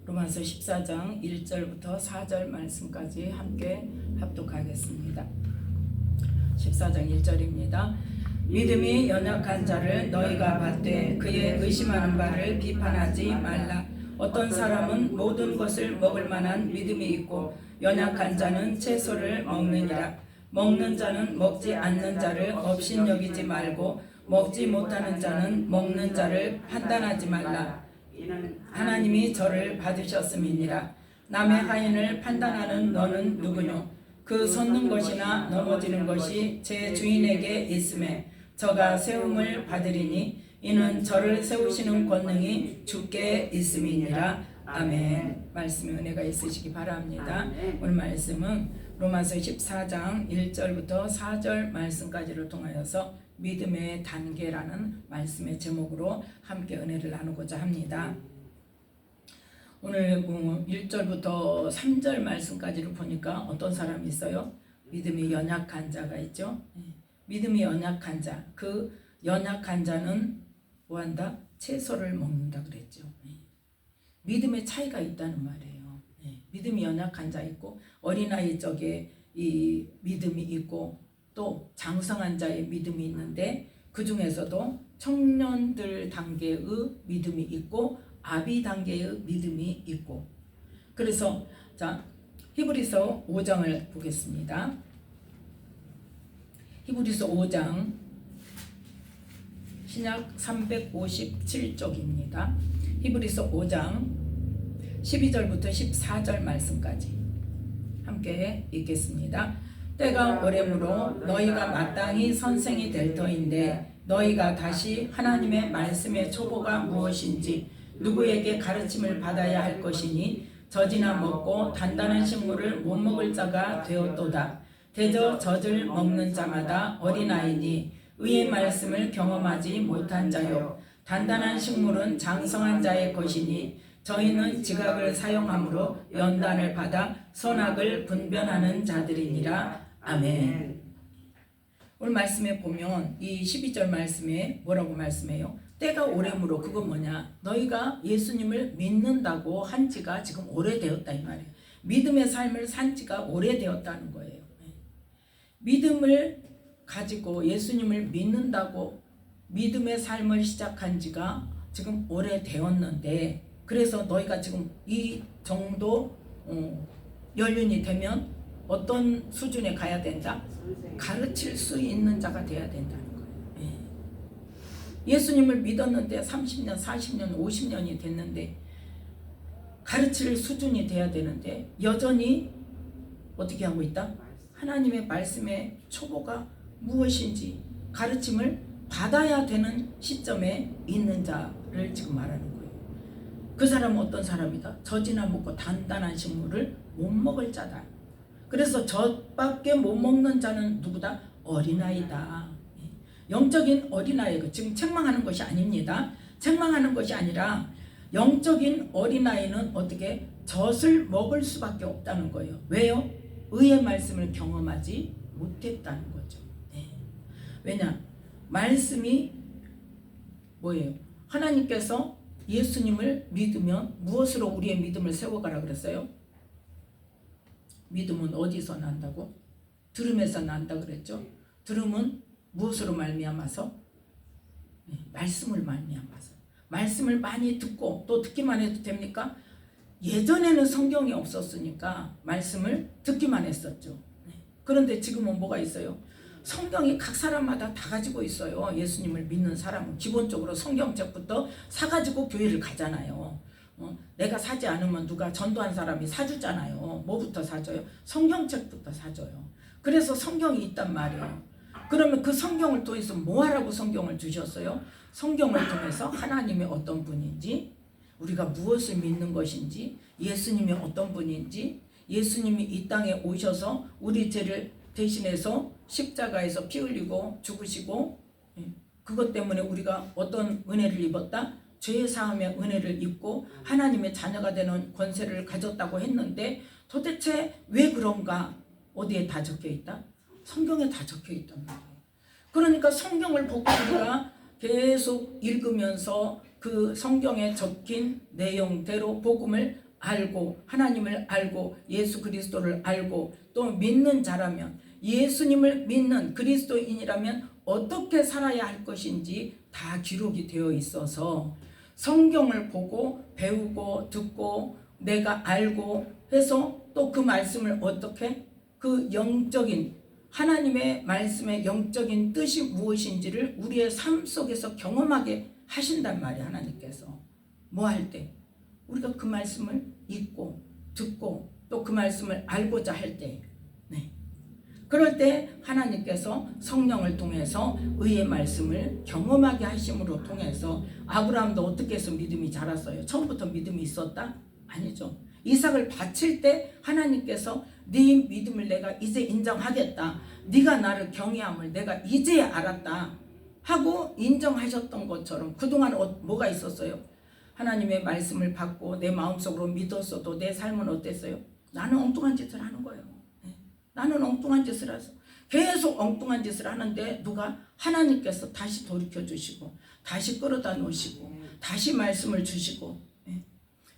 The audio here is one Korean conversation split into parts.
로마서 14장 1절부터 4절 말씀까지 함께 합독하겠습니다. 14장 1절입니다. 믿음이 연약한 자를 너희가 받되 그의 의심하는 바를 비판하지 말라. 어떤 사람은 모든 것을 먹을 만한 믿음이 있고 연약한 자는 채소를 먹느니라. 먹는 자는 먹지 않는 자를 업신여기지 말고 먹지 못하는 자는 먹는 자를 판단하지 말라. 하나님이 저를 받으셨음이니라. 남의 하인을 판단하는 너는 누구뇨? 그 솟는 것이나 넘어지는 것이 제 주인에게 있음에 저가 세움을 받으리니 이는 저를 세우시는 권능이 주께 있음이니라. 아멘. 말씀에 은혜가 있으시기 바랍니다. 오늘 말씀은 로마서 14장 1절부터 4절 말씀까지를 통하여서 믿음의 단계라는 말씀의 제목으로 함께 은혜를 나누고자 합니다. 오늘 1절부터 3절 말씀까지를 보니까 어떤 사람이 있어요? 믿음이 연약한 자가 있죠. 믿음이 연약한 자, 그 연약한 자는 뭐한다? 채소를 먹는다 그랬죠. 믿음의 차이가 있다는 말이에요. 믿음이 연약한 자 있고 어린아이 쪽에 이 믿음이 있고 또 장성한 자의 믿음이 있는데 그 중에서도 청년들 단계의 믿음이 있고 아비 단계의 믿음이 있고, 그래서 자 히브리서 5장을 보겠습니다. 히브리서 5장 신약 357쪽입니다. 히브리서 5장 12절부터 14절 말씀까지 함께 읽겠습니다. 때가 오래므로 너희가 마땅히 선생이 될 터인데 너희가 다시 하나님의 말씀의 초보가 무엇인지 누구에게 가르침을 받아야 할 것이니 젖이나 먹고 단단한 식물을 못 먹을 자가 되었도다. 대저 젖을 먹는 자마다 어린아이니 의의 말씀을 경험하지 못한 자요. 단단한 식물은 장성한 자의 것이니 저희는 지각을 사용함으로 연단을 받아 선악을 분별하는 자들이니라. 아멘. 오늘 말씀에 보면 이 12절 말씀에 뭐라고 말씀해요? 때가 오래므로, 그건 뭐냐? 너희가 예수님을 믿는다고 한 지가 지금 오래되었다 이 말이에요. 믿음의 삶을 산 지가 오래되었다는 거예요. 믿음을 가지고 예수님을 믿는다고 믿음의 삶을 시작한 지가 지금 오래되었는데, 그래서 너희가 지금 이 정도 연륜이 되면 어떤 수준에 가야 된다? 가르칠 수 있는 자가 돼야 된다는 거예요. 예수님을 믿었는데 30년, 40년, 50년이 됐는데 가르칠 수준이 돼야 되는데 여전히 어떻게 하고 있다? 하나님의 말씀의 초보가 무엇인지 가르침을 받아야 되는 시점에 있는 자를 지금 말하는 거예요. 그 사람은 어떤 사람이다? 젖이나 먹고 단단한 식물을 못 먹을 자다. 그래서 젖밖에 못 먹는 자는 누구다? 어린아이다. 영적인 어린아이, 지금 책망하는 것이 아닙니다. 책망하는 것이 아니라 영적인 어린아이는 어떻게 젖을 먹을 수밖에 없다는 거예요. 왜요? 의의 말씀을 경험하지 못했다는 거죠. 왜냐? 말씀이 뭐예요? 하나님께서 예수님을 믿으면 무엇으로 우리의 믿음을 세워가라 그랬어요? 믿음은 어디서 난다고? 들음에서 난다 그랬죠. 들음은 무엇으로 말미암아서? 말씀을 말미암아서. 말씀을 많이 듣고, 또 듣기만 해도 됩니까? 예전에는 성경이 없었으니까 말씀을 듣기만 했었죠. 그런데 지금은 뭐가 있어요? 성경이 각 사람마다 다 가지고 있어요. 예수님을 믿는 사람은 기본적으로 성경책부터 사가지고 교회를 가잖아요. 내가 사지 않으면 누가 전도한 사람이 사주잖아요. 뭐부터 사줘요? 성경책부터 사줘요. 그래서 성경이 있단 말이에요. 그러면 그 성경을 통해서 뭐 하라고 성경을 주셨어요? 성경을 통해서 하나님이 어떤 분인지, 우리가 무엇을 믿는 것인지, 예수님이 어떤 분인지, 예수님이 이 땅에 오셔서 우리 죄를 대신해서 십자가에서 피 흘리고 죽으시고 그것 때문에 우리가 어떤 은혜를 입었다? 죄 사함의 은혜를 입고 하나님의 자녀가 되는 권세를 가졌다고 했는데 도대체 왜 그런가? 어디에 다 적혀 있다? 성경에 다 적혀 있단 말이에요. 그러니까 성경을 보고 우리가 계속 읽으면서 그 성경에 적힌 내용대로 복음을 알고 하나님을 알고 예수 그리스도를 알고 또 믿는 자라면 예수님을 믿는 그리스도인이라면 어떻게 살아야 할 것인지 다 기록이 되어 있어서 성경을 보고 배우고 듣고 내가 알고 해서 또 그 말씀을 어떻게 그 영적인 하나님의 말씀의 영적인 뜻이 무엇인지를 우리의 삶 속에서 경험하게 하신단 말이에요. 하나님께서 뭐 할 때 우리가 그 말씀을 읽고 듣고 또 그 말씀을 알고자 할 때 그럴 때 하나님께서 성령을 통해서 의의 말씀을 경험하게 하심으로 통해서 아브라함도 어떻게 해서 믿음이 자랐어요? 처음부터 믿음이 있었다? 아니죠. 이삭을 바칠 때 하나님께서 네 믿음을 내가 이제 인정하겠다. 네가 나를 경외함을 내가 이제 알았다 하고 인정하셨던 것처럼 그동안 뭐가 있었어요? 하나님의 말씀을 받고 내 마음속으로 믿었어도 내 삶은 어땠어요? 나는 엉뚱한 짓을 하는 거예요. 나는 엉뚱한 짓을 해서 계속 엉뚱한 짓을 하는데 누가 하나님께서 다시 돌이켜 주시고 다시 끌어다 놓으시고 다시 말씀을 주시고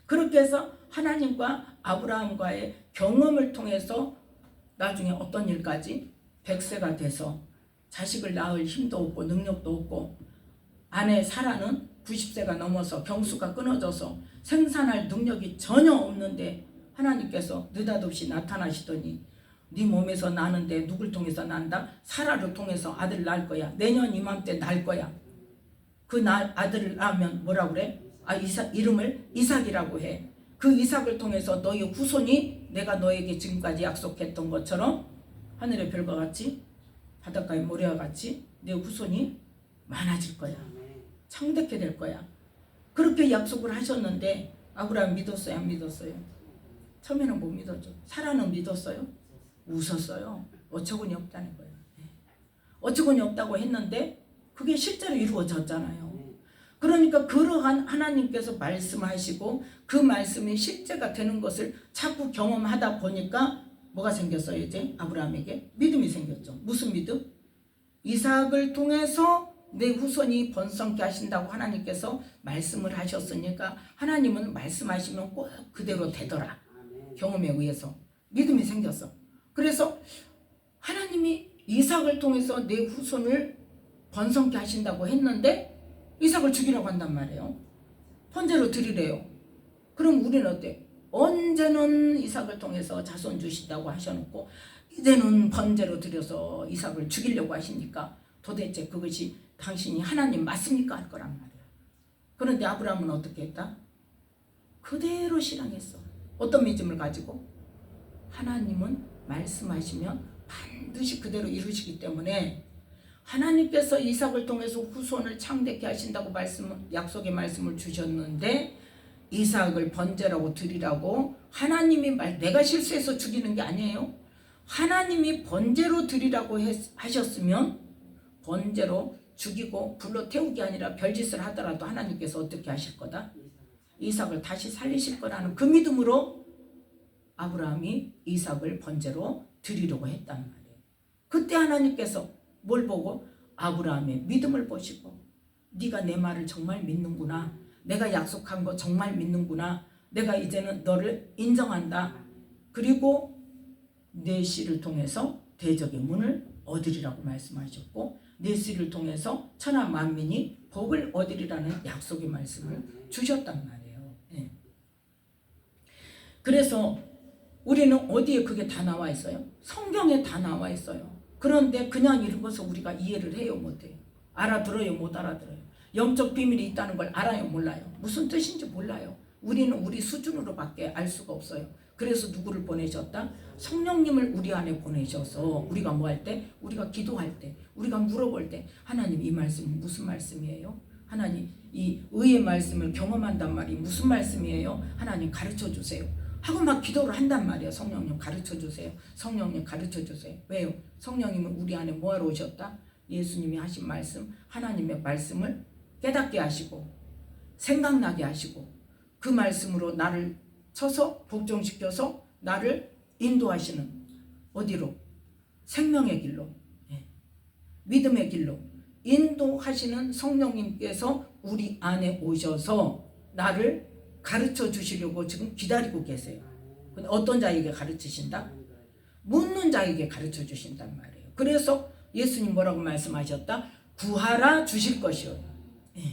그렇게 해서 하나님과 아브라함과의 경험을 통해서 나중에 어떤 일까지 100세가 돼서 자식을 낳을 힘도 없고 능력도 없고 아내 사라는 90세가 넘어서 경수가 끊어져서 생산할 능력이 전혀 없는데 하나님께서 느닷없이 나타나시더니 네 몸에서 나는데 누굴 통해서 난다? 사라를 통해서 아들을 낳을 거야. 내년 이맘때 낳을 거야. 그 아들을 낳으면 뭐라 그래? 이름을 이삭이라고 해. 그 이삭을 통해서 너의 후손이 내가 너에게 지금까지 약속했던 것처럼 하늘의 별과 같이 바닷가의 모래와 같이 내 후손이 많아질 거야. 창대케 될 거야. 그렇게 약속을 하셨는데 아브라함 믿었어요? 안 믿었어요? 처음에는 못 믿었죠. 사라는 믿었어요? 웃었어요. 어처구니 없다는 거예요. 어처구니 없다고 했는데 그게 실제로 이루어졌잖아요. 그러니까 그러한 하나님께서 말씀하시고 그 말씀이 실제가 되는 것을 자꾸 경험하다 보니까 뭐가 생겼어요? 이제 아브라함에게 믿음이 생겼죠. 무슨 믿음? 이삭을 통해서 내 후손이 번성케 하신다고 하나님께서 말씀을 하셨으니까 하나님은 말씀하시면 꼭 그대로 되더라. 경험에 의해서 믿음이 생겼어. 그래서 하나님이 이삭을 통해서 내 후손을 번성케 하신다고 했는데 이삭을 죽이라고 한단 말이에요. 번제로 드리래요. 그럼 우리는 어때? 언제는 이삭을 통해서 자손 주신다고 하셔놓고 이제는 번제로 드려서 이삭을 죽이려고 하시니까 도대체 그것이 당신이 하나님 맞습니까? 할 거란 말이에요. 그런데 아브라함은 어떻게 했다? 그대로 실행했어. 어떤 믿음을 가지고? 하나님은 말씀하시면 반드시 그대로 이루시기 때문에 하나님께서 이삭을 통해서 후손을 창대케 하신다고 약속의 말씀을 주셨는데 이삭을 번제라고 드리라고 하나님이 내가 실수해서 죽이는 게 아니에요. 하나님이 번제로 드리라고 하셨으면 번제로 죽이고 불로 태우기 아니라 별짓을 하더라도 하나님께서 어떻게 하실 거다? 이삭을 다시 살리실 거라는 그 믿음으로 아브라함이 이삭을 번제로 드리려고 했단 말이에요. 그때 하나님께서 뭘 보고? 아브라함의 믿음을 보시고 네가 내 말을 정말 믿는구나. 내가 약속한 거 정말 믿는구나. 내가 이제는 너를 인정한다. 그리고 내 씨를 통해서 대적의 문을 얻으리라고 말씀하셨고 내 씨를 통해서 천하 만민이 복을 얻으리라는 약속의 말씀을 주셨단 말이에요. 네. 그래서 우리는 어디에 그게 다 나와 있어요? 성경에 다 나와 있어요. 그런데 그냥 읽어서 우리가 이해를 해요? 못해요? 알아들어요? 못 알아들어요? 영적 비밀이 있다는 걸 알아요? 몰라요? 무슨 뜻인지 몰라요. 우리는 우리 수준으로밖에 알 수가 없어요. 그래서 누구를 보내셨다? 성령님을 우리 안에 보내셔서 우리가 뭐 할 때? 우리가 기도할 때, 우리가 물어볼 때 하나님 이 말씀은 무슨 말씀이에요? 하나님 이 의의 말씀을 경험한단 말이 무슨 말씀이에요? 하나님 가르쳐 주세요. 하고 막 기도를 한단 말이에요. 성령님 가르쳐 주세요. 성령님 가르쳐 주세요. 왜요? 성령님은 우리 안에 뭐하러 오셨다? 예수님이 하신 말씀, 하나님의 말씀을 깨닫게 하시고 생각나게 하시고 그 말씀으로 나를 쳐서 복종시켜서 나를 인도하시는 어디로? 생명의 길로, 믿음의 길로 인도하시는 성령님께서 우리 안에 오셔서 나를 가르쳐 주시려고 지금 기다리고 계세요. 근데 어떤 자에게 가르치신다? 묻는 자에게 가르쳐 주신단 말이에요. 그래서 예수님 뭐라고 말씀하셨다? 구하라 주실 것이요. 예.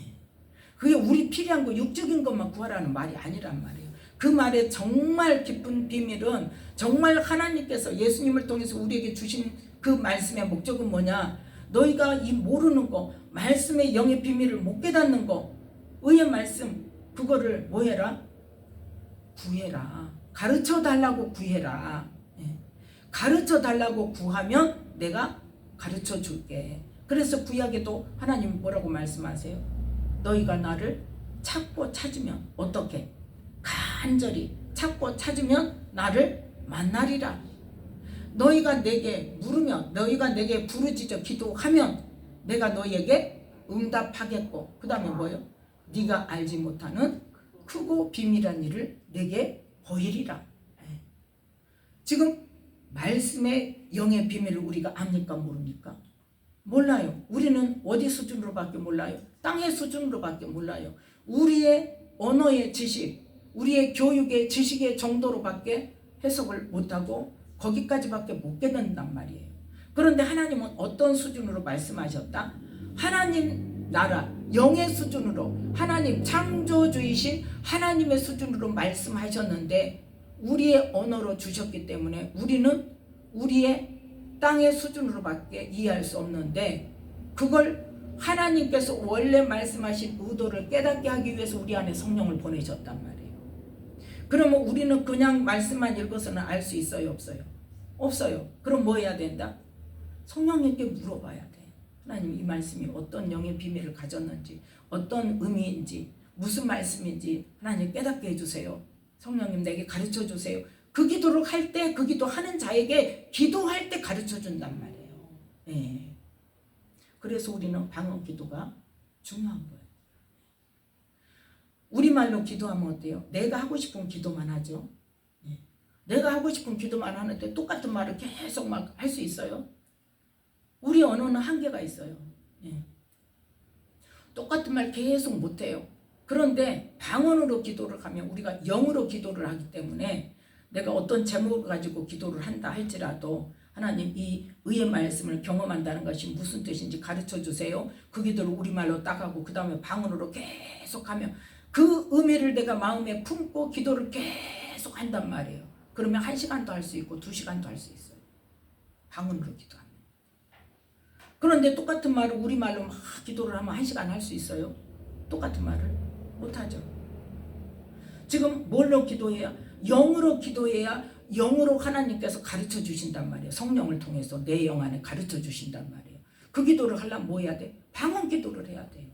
그게 우리 필요한 거 육적인 것만 구하라는 말이 아니란 말이에요. 그 말의 정말 깊은 비밀은 정말 하나님께서 예수님을 통해서 우리에게 주신 그 말씀의 목적은 뭐냐? 너희가 이 모르는 거, 말씀의 영의 비밀을 못 깨닫는 거, 의의 말씀, 그거를 뭐 해라? 구해라. 가르쳐 달라고 구해라. 예. 가르쳐 달라고 구하면 내가 가르쳐 줄게. 그래서 구약에도 하나님 뭐라고 말씀하세요? 너희가 나를 찾고 찾으면 어떻게? 간절히 찾고 찾으면 나를 만나리라. 너희가 내게 물으면, 너희가 내게 부르짖어 기도하면 내가 너희에게 응답하겠고, 그 다음에 뭐예요? 네가 알지 못하는 크고 비밀한 일을 내게 보이리라. 지금 말씀의 영의 비밀을 우리가 압니까 모릅니까? 몰라요. 우리는 어디 수준으로밖에 몰라요? 땅의 수준으로밖에 몰라요. 우리의 언어의 지식, 우리의 교육의 지식의 정도로밖에 해석을 못하고 거기까지밖에 못 깨닫는단 말이에요. 그런데 하나님은 어떤 수준으로 말씀하셨다? 하나님 나라, 영의 수준으로, 하나님 창조주이신 하나님의 수준으로 말씀하셨는데 우리의 언어로 주셨기 때문에 우리는 우리의 땅의 수준으로밖에 이해할 수 없는데, 그걸 하나님께서 원래 말씀하신 의도를 깨닫게 하기 위해서 우리 안에 성령을 보내셨단 말이에요. 그러면 우리는 그냥 말씀만 읽어서는 알 수 있어요, 없어요? 없어요. 그럼 뭐 해야 된다? 성령님께 물어봐야 돼. 하나님, 이 말씀이 어떤 영의 비밀을 가졌는지, 어떤 의미인지, 무슨 말씀인지 하나님 깨닫게 해주세요. 성령님 내게 가르쳐 주세요. 그 기도를 할 때, 그 기도하는 자에게 기도할 때 가르쳐 준단 말이에요. 네. 그래서 우리는 방언 기도가 중요한 거예요. 우리말로 기도하면 어때요? 내가 하고 싶은 기도만 하죠. 네. 내가 하고 싶은 기도만 하는데 똑같은 말을 계속 막 할 수 있어요? 우리 언어는 한계가 있어요. 네. 똑같은 말 계속 못해요. 그런데 방언으로 기도를 하면 우리가 영으로 기도를 하기 때문에 내가 어떤 제목을 가지고 기도를 한다 할지라도 하나님 이 의의 말씀을 경험한다는 것이 무슨 뜻인지 가르쳐 주세요. 그 기도를 우리말로 따가고 그 다음에 방언으로 계속하면 그 의미를 내가 마음에 품고 기도를 계속 한단 말이에요. 그러면 1시간도 할 수 있고 2시간도 할 수 있어요. 방언으로 기도하면. 그런데 똑같은 말을 우리말로 막 기도를 하면 1시간 할 수 있어요? 똑같은 말을 못하죠. 지금 뭘로 기도해야? 영으로 기도해야 영으로 하나님께서 가르쳐 주신단 말이에요. 성령을 통해서 내 영 안에 가르쳐 주신단 말이에요. 그 기도를 하려면 뭐 해야 돼? 방언 기도를 해야 돼요.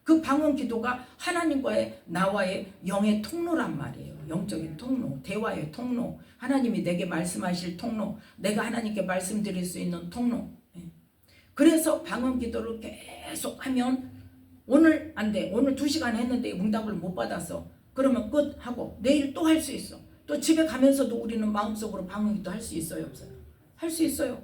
그 방언 기도가 하나님과의 나와의 영의 통로란 말이에요. 영적인 통로, 대화의 통로, 하나님이 내게 말씀하실 통로, 내가 하나님께 말씀드릴 수 있는 통로. 그래서 방언 기도를 계속 하면 오늘 안 돼. 오늘 2시간 했는데 응답을 못 받았어. 그러면 끝 하고 내일 또 할 수 있어. 또 집에 가면서도 우리는 마음속으로 방언 기도 할 수 있어요, 없어요? 할 수 있어요.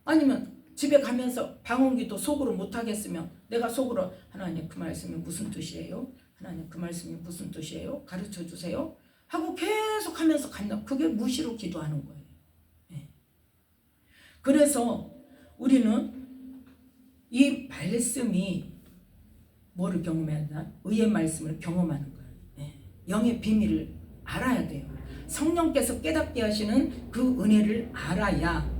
아니면 집에 가면서 방언 기도 속으로 못 하겠으면 내가 속으로 하나님 그 말씀이 무슨 뜻이에요? 하나님 그 말씀이 무슨 뜻이에요? 가르쳐 주세요. 하고 계속 하면서 간다. 그게 무시로 기도하는 거예요. 네. 그래서 우리는 이 말씀이 뭐를 경험해야 한다? 의의 말씀을 경험하는 거예요. 네. 영의 비밀을 알아야 돼요. 성령께서 깨닫게 하시는 그 은혜를 알아야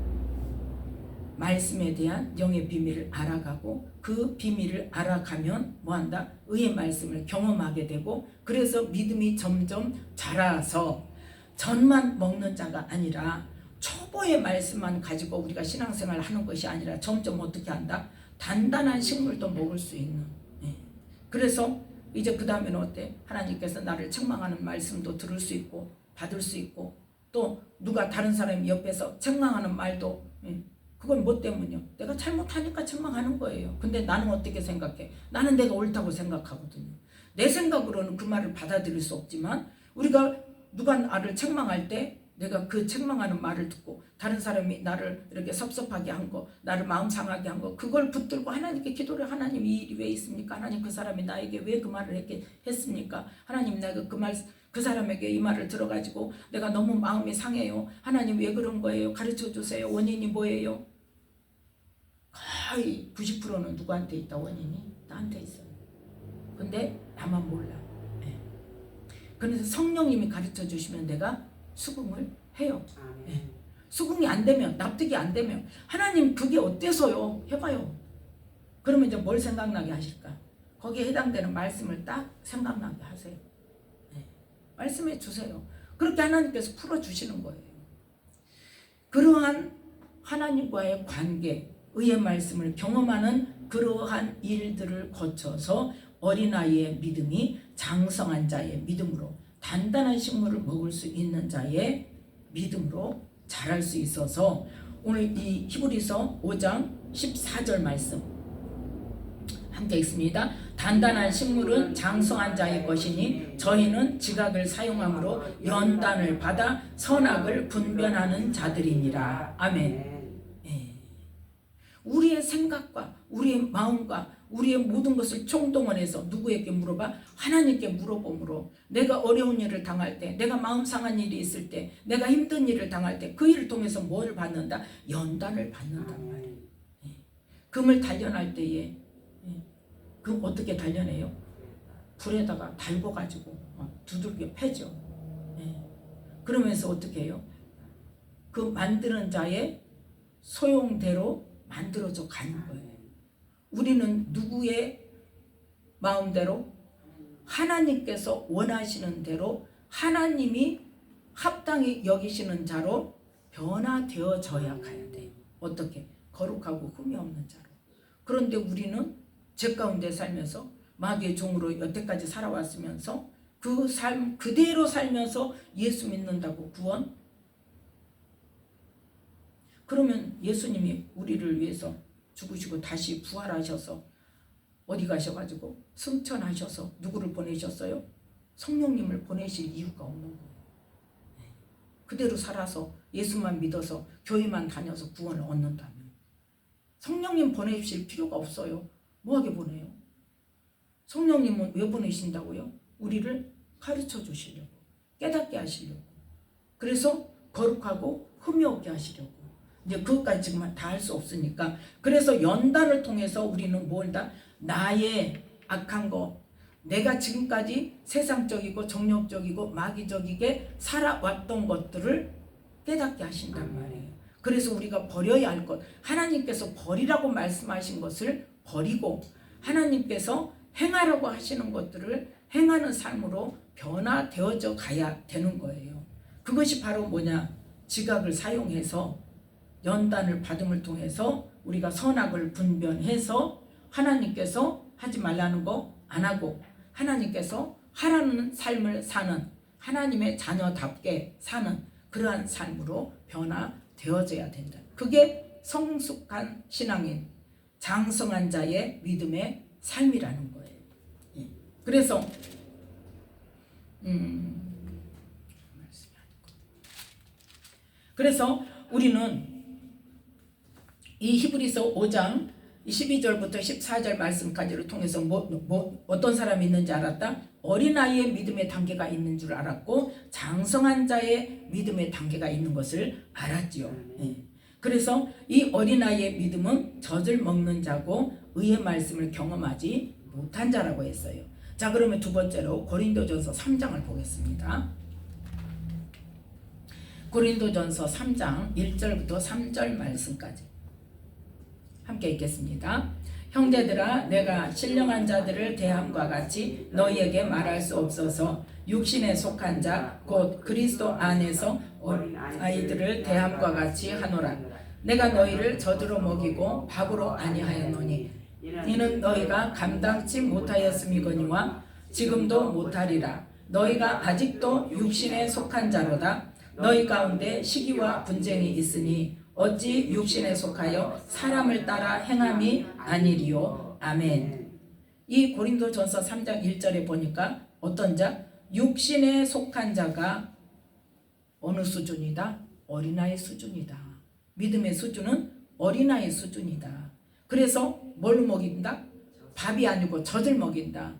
말씀에 대한 영의 비밀을 알아가고 그 비밀을 알아가면 뭐한다? 의의 말씀을 경험하게 되고 그래서 믿음이 점점 자라서 젖만 먹는 자가 아니라 초보의 말씀만 가지고 우리가 신앙생활을 하는 것이 아니라 점점 어떻게 한다? 단단한 식물도 먹을 수 있는. 그래서 이제 그 다음에는 어때? 하나님께서 나를 책망하는 말씀도 들을 수 있고 받을 수 있고 또 누가 다른 사람이 옆에서 책망하는 말도 그건 뭐 때문이요? 내가 잘못하니까 책망하는 거예요. 근데 나는 어떻게 생각해? 나는 내가 옳다고 생각하거든요. 내 생각으로는 그 말을 받아들일 수 없지만 우리가 누가 나를 책망할 때 내가 그 책망하는 말을 듣고 다른 사람이 나를 이렇게 섭섭하게 한 거, 나를 마음 상하게 한 거, 그걸 붙들고 하나님께 기도를, 하나님 이 일이 왜 있습니까? 하나님 그 사람이 나에게 왜 그 말을 했습니까? 하나님 내가 그 사람에게 이 말을 들어가지고 내가 너무 마음이 상해요. 하나님 왜 그런 거예요? 가르쳐 주세요. 원인이 뭐예요? 거의 90%는 누구한테 있다? 원인이 나한테 있어요. 근데 나만 몰라. 네. 그래서 성령님이 가르쳐 주시면 내가 수긍을 해요. 네. 수긍이 안 되면, 납득이 안 되면 하나님 그게 어때서요? 해봐요. 그러면 이제 뭘 생각나게 하실까? 거기에 해당되는 말씀을 딱 생각나게 하세요. 네. 말씀해 주세요. 그렇게 하나님께서 풀어주시는 거예요. 그러한 하나님과의 관계, 의의 말씀을 경험하는 그러한 일들을 거쳐서 어린아이의 믿음이 장성한 자의 믿음으로, 단단한 식물을 먹을 수 있는 자의 믿음으로 자랄 수 있어서 오늘 이 히브리서 5장 14절 말씀 함께 읽습니다. 단단한 식물은 장성한 자의 것이니 저희는 지각을 사용함으로 연단을 받아 선악을 분별하는 자들이니라. 아멘. 우리의 생각과 우리의 마음과 우리의 모든 것을 총동원해서 누구에게 물어봐? 하나님께 물어봄으로 내가 어려운 일을 당할 때, 내가 마음 상한 일이 있을 때, 내가 힘든 일을 당할 때 그 일을 통해서 뭘 받는다? 연단을 받는단 말이에요. 금을 단련할 때에 금 어떻게 단련해요? 불에다가 달궈가지고 두들겨 패죠. 그러면서 어떻게 해요? 그 만드는 자의 소용대로 만들어져 가는 거예요. 우리는 누구의 마음대로? 하나님께서 원하시는 대로 하나님이 합당히 여기시는 자로 변화되어져야 가야 돼요. 어떻게? 거룩하고 흠이 없는 자로. 그런데 우리는 죄 가운데 살면서 마귀의 종으로 여태까지 살아왔으면서 그 삶 그대로 살면서 예수 믿는다고 구원? 그러면 예수님이 우리를 위해서 죽으시고 다시 부활하셔서 어디 가셔가지고 승천하셔서 누구를 보내셨어요? 성령님을 보내실 이유가 없는 거예요. 그대로 살아서 예수만 믿어서 교회만 다녀서 구원을 얻는다면 성령님 보내실 필요가 없어요. 뭐하게 보내요? 성령님은 왜 보내신다고요? 우리를 가르쳐 주시려고, 깨닫게 하시려고, 그래서 거룩하고 흠이 없게 하시려고. 이제 그것까지 지금 다 할 수 없으니까, 그래서 연단을 통해서 우리는 뭘 다? 나의 악한 거, 내가 지금까지 세상적이고 정욕적이고 마귀적이게 살아왔던 것들을 깨닫게 하신단 말이에요. 그래서 우리가 버려야 할 것, 하나님께서 버리라고 말씀하신 것을 버리고 하나님께서 행하라고 하시는 것들을 행하는 삶으로 변화되어져 가야 되는 거예요. 그것이 바로 뭐냐? 지각을 사용해서 연단을 받음을 통해서 우리가 선악을 분별해서 하나님께서 하지 말라는 거 안 하고 하나님께서 하라는 삶을 사는, 하나님의 자녀답게 사는 그러한 삶으로 변화되어져야 된다. 그게 성숙한 신앙인, 장성한 자의 믿음의 삶이라는 거예요. 그래서 우리는 이 히브리서 5장 12절부터 14절 말씀까지를 통해서 어떤 사람이 있는지 알았다? 어린아이의 믿음의 단계가 있는 줄 알았고 장성한 자의 믿음의 단계가 있는 것을 알았지요. 그래서 이 어린아이의 믿음은 젖을 먹는 자고 의의 말씀을 경험하지 못한 자라고 했어요. 자, 그러면 두 번째로 고린도전서 3장을 보겠습니다. 고린도전서 3장 1절부터 3절 말씀까지 함께 읽겠습니다. 형제들아, 내가 신령한 자들을 대함과 같이 너희에게 말할 수 없어서 육신에 속한 자 곧 그리스도 안에서 아이들을 대함과 같이 하노라. 내가 너희를 젖으로 먹이고 밥으로 아니하였노니 이는 너희가 감당치 못하였음이거니와 지금도 못하리라. 너희가 아직도 육신에 속한 자로다. 너희 가운데 시기와 분쟁이 있으니 어찌 육신에 속하여 사람을 따라 행함이 아니리요. 아멘. 이 고린도전서 3장 1절에 보니까 어떤 자? 육신에 속한 자가 어느 수준이다? 어린아이 수준이다. 믿음의 수준은 어린아이 수준이다. 그래서 뭘 먹인다? 밥이 아니고 젖을 먹인다.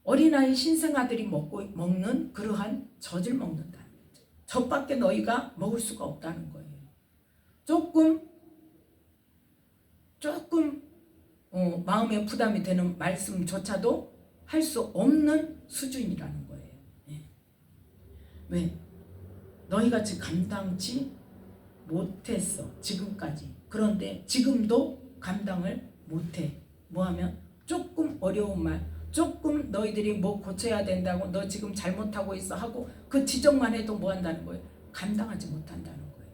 어린아이 신생아들이 먹는 그러한 젖을 먹는다는 거죠. 젖밖에 너희가 먹을 수가 없다는 거예요. 조금 마음에 부담이 되는 말씀조차도 할 수 없는 수준이라는 거예요. 예. 왜? 너희같이 감당치 못했어 지금까지. 그런데 지금도 감당을 못해. 뭐하면 조금 어려운 말, 조금 너희들이 뭐 고쳐야 된다고, 너 지금 잘못하고 있어 하고 그 지적만 해도 뭐 한다는 거예요? 감당하지 못한다는 거예요.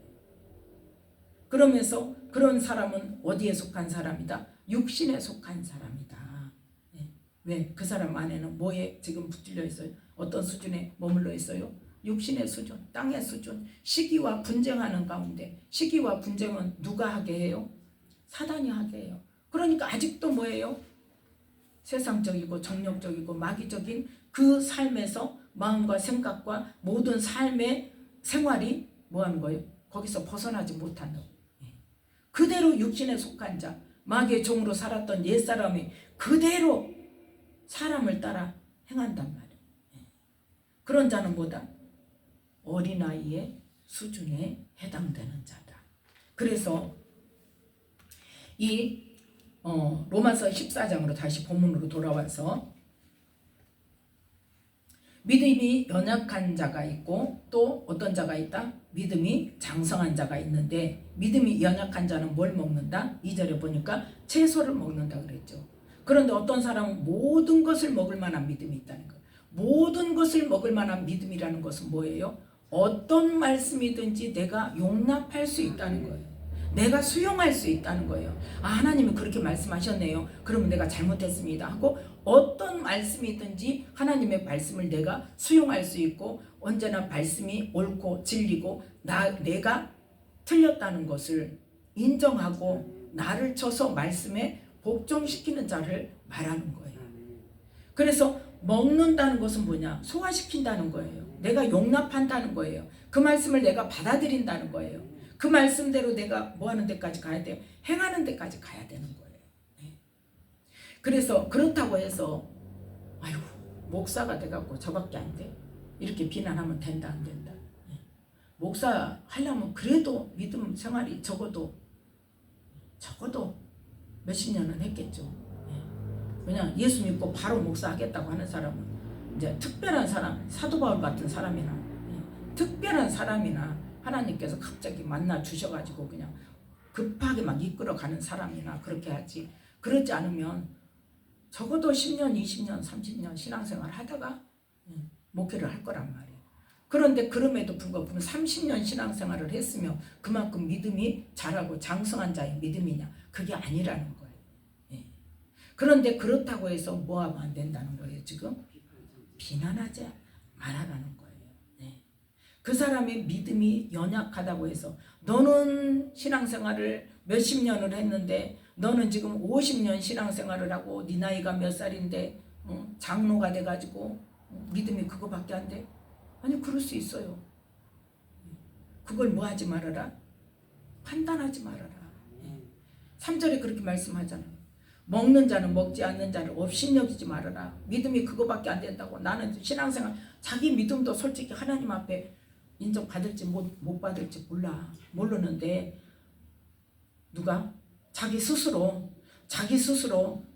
그러면서 그런 사람은 어디에 속한 사람이다? 육신에 속한 사람이다. 네. 왜? 그 사람 안에는 뭐에 지금 붙들려 있어요? 어떤 수준에 머물러 있어요? 육신의 수준, 땅의 수준, 시기와 분쟁하는 가운데. 시기와 분쟁은 누가 하게 해요? 사단이 하게 해요. 그러니까 아직도 뭐예요? 세상적이고 정력적이고 마귀적인 그 삶에서 마음과 생각과 모든 삶의 생활이 뭐 하는 거예요? 거기서 벗어나지 못한다고. 그대로 육신에 속한 자, 마귀의 종으로 살았던 옛사람이 그대로 사람을 따라 행한단 말이에요. 그런 자는 뭐다? 어린아이의 수준에 해당되는 자다. 그래서 이 로마서 14장으로 다시 본문으로 돌아와서 믿음이 연약한 자가 있고 또 어떤 자가 있다? 믿음이 장성한 자가 있는데, 믿음이 연약한 자는 뭘 먹는다? 2절에 보니까 채소를 먹는다 그랬죠. 그런데 어떤 사람은 모든 것을 먹을 만한 믿음이 있다는 거예요. 모든 것을 먹을 만한 믿음이라는 것은 뭐예요? 어떤 말씀이든지 내가 용납할 수 있다는 거예요. 내가 수용할 수 있다는 거예요. 아, 하나님이 그렇게 말씀하셨네요. 그러면 내가 잘못했습니다 하고 어떤 말씀이든지 하나님의 말씀을 내가 수용할 수 있고, 언제나 말씀이 옳고 진리고 내가 틀렸다는 것을 인정하고 나를 쳐서 말씀에 복종시키는 자를 말하는 거예요. 그래서 먹는다는 것은 뭐냐? 소화시킨다는 거예요. 내가 용납한다는 거예요. 그 말씀을 내가 받아들인다는 거예요. 그 말씀대로 내가 뭐 하는 데까지 가야 돼요? 행하는 데까지 가야 되는 거예요. 네. 그래서 그렇다고 해서 아유 목사가 돼갖고 저밖에 안 돼? 이렇게 비난하면 된다 안 된다? 네. 목사 하려면 그래도 믿음 생활이 적어도 몇십 년은 했겠죠. 네. 왜냐 예수 믿고 바로 목사 하겠다고 하는 사람은 이제 특별한 사람, 사도 바울 같은 사람이나 특별한 사람이나 하나님께서 갑자기 만나 주셔가지고 그냥 급하게 막 이끌어가는 사람이나 그렇게 하지, 그렇지 않으면 적어도 10년, 20년, 30년 신앙생활 하다가 목회를 할 거란 말이에요. 그런데 그럼에도 불구하고 30년 신앙생활을 했으면 그만큼 믿음이 자라고 장성한 자의 믿음이냐? 그게 아니라는 거예요. 그런데 그렇다고 해서 뭐하면 안 된다는 거예요. 지금 비난하지 말아라는 거예요. 그 사람의 믿음이 연약하다고 해서 너는 신앙생활을 몇십 년을 했는데, 너는 지금 50년 신앙생활을 하고 네 나이가 몇 살인데 장로가 돼가지고 믿음이 그거밖에 안 돼? 아니 그럴 수 있어요. 그걸 뭐 하지 말아라? 판단하지 말아라. 3절에 그렇게 말씀하잖아요. 먹는 자는 먹지 않는 자를 업신여기지 말아라. 믿음이 그거밖에 안 된다고. 나는 신앙생활 자기 믿음도 솔직히 하나님 앞에 인정받을지 못 받을지 모르는데 누가 자기 스스로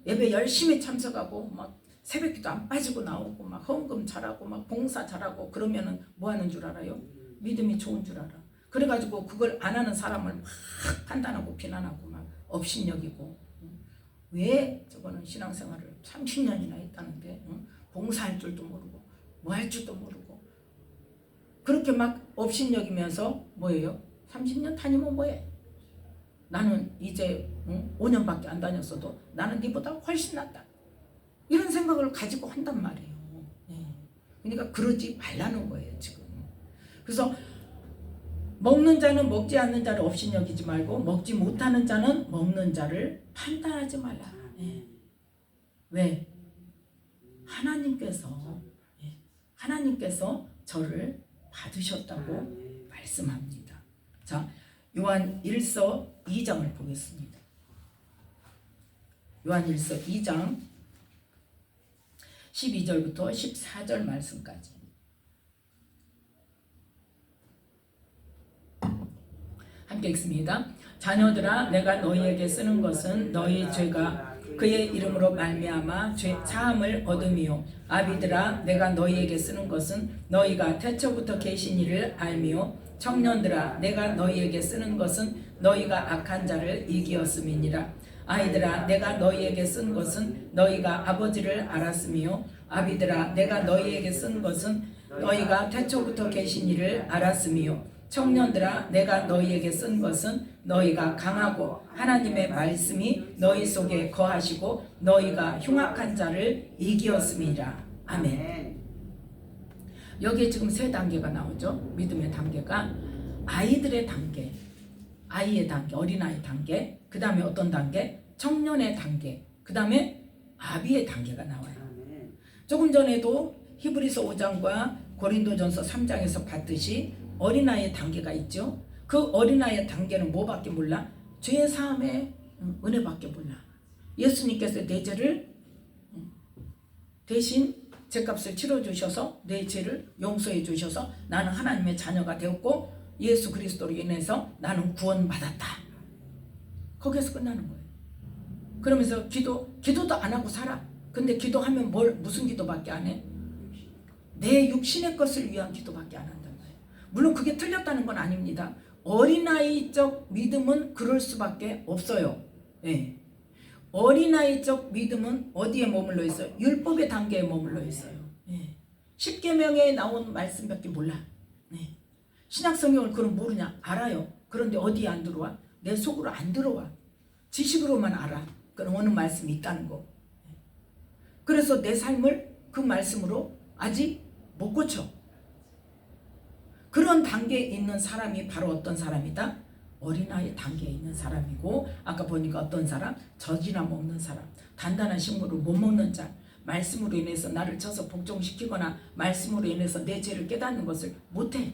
예배 열심히 참석하고 막 새벽기도 안 빠지고 나오고 막 헌금 잘하고 막 봉사 잘하고 그러면은 뭐 하는 줄 알아요? 믿음이 좋은 줄 알아. 그래가지고 그걸 안 하는 사람을 막 판단하고 비난하고 막 업신여기고, 왜 저거는 신앙생활을 30년이나 했다는데 봉사할 줄도 모르고 뭐 할 줄도 모르고 그렇게 막 업신여기면서 뭐예요? 30년 다니면 뭐해? 나는 이제 5년밖에 안 다녔어도 나는 네보다 훨씬 낫다. 이런 생각을 가지고 한단 말이에요. 그러니까 그러지 말라는 거예요 지금. 그래서 먹는 자는 먹지 않는 자를 업신여기지 말고 먹지 못하는 자는 먹는 자를 판단하지 말라. 왜? 하나님께서 저를 받으셨다고 말씀합니다. 자, 요한 1서 2장을 보겠습니다. 요한 1서 2장 12절부터 14절 말씀까지. 함께 읽습니다. 자녀들아, 내가 너희에게 쓰는 것은 너희 죄가 그의 이름으로 말미암아 죄 사함을 얻음이요. 아비들아, 내가 너희에게 쓰는 것은 너희가 태초부터 계신 이를 알미요. 청년들아, 내가 너희에게 쓰는 것은 너희가 악한 자를 이기었음이니라. 아이들아, 내가 너희에게 쓴 것은 너희가 아버지를 알았음이요. 아비들아, 내가 너희에게 쓴 것은 너희가 태초부터 계신 이를 알았음이요. 청년들아, 내가 너희에게 쓴 것은 너희가 강하고 하나님의 말씀이 너희 속에 거하시고 너희가 흉악한 자를 이기었음이라. 아멘. 여기에 지금 세 단계가 나오죠. 믿음의 단계가 아이들의 단계, 아이의 단계, 어린아이 단계, 그 다음에 어떤 단계? 청년의 단계, 그 다음에 아비의 단계가 나와요. 조금 전에도 히브리서 5장과 고린도전서 3장에서 봤듯이 어린아이의 단계가 있죠. 그 어린아이의 단계는 뭐밖에 몰라? 죄의 사함의 은혜밖에 몰라. 예수님께서 내 죄를 대신 죄값을 치러주셔서 내 죄를 용서해 주셔서 나는 하나님의 자녀가 되었고 예수 그리스도로 인해서 나는 구원받았다. 거기에서 끝나는 거예요. 그러면서 기도도 안 하고 살아. 근데 기도하면 무슨 기도밖에 안 해? 내 육신의 것을 위한 기도밖에 안 한단 말이에요. 물론 그게 틀렸다는 건 아닙니다. 어린아이적 믿음은 그럴 수밖에 없어요. 네. 어린아이적 믿음은 어디에 머물러 있어요? 율법의 단계에 머물러 있어요. 네. 10계명에 나온 말씀밖에 몰라. 네. 신약성경을 그럼 모르냐? 알아요. 그런데 어디에 안 들어와? 내 속으로 안 들어와. 지식으로만 알아. 그런 어느 말씀이 있다는 거. 그래서 내 삶을 그 말씀으로 아직 못 고쳐. 그런 단계에 있는 사람이 바로 어떤 사람이다? 어린아이 단계에 있는 사람이고, 아까 보니까 어떤 사람? 젖이나 먹는 사람, 단단한 식물을 못 먹는 자, 말씀으로 인해서 나를 쳐서 복종시키거나 말씀으로 인해서 내 죄를 깨닫는 것을 못해.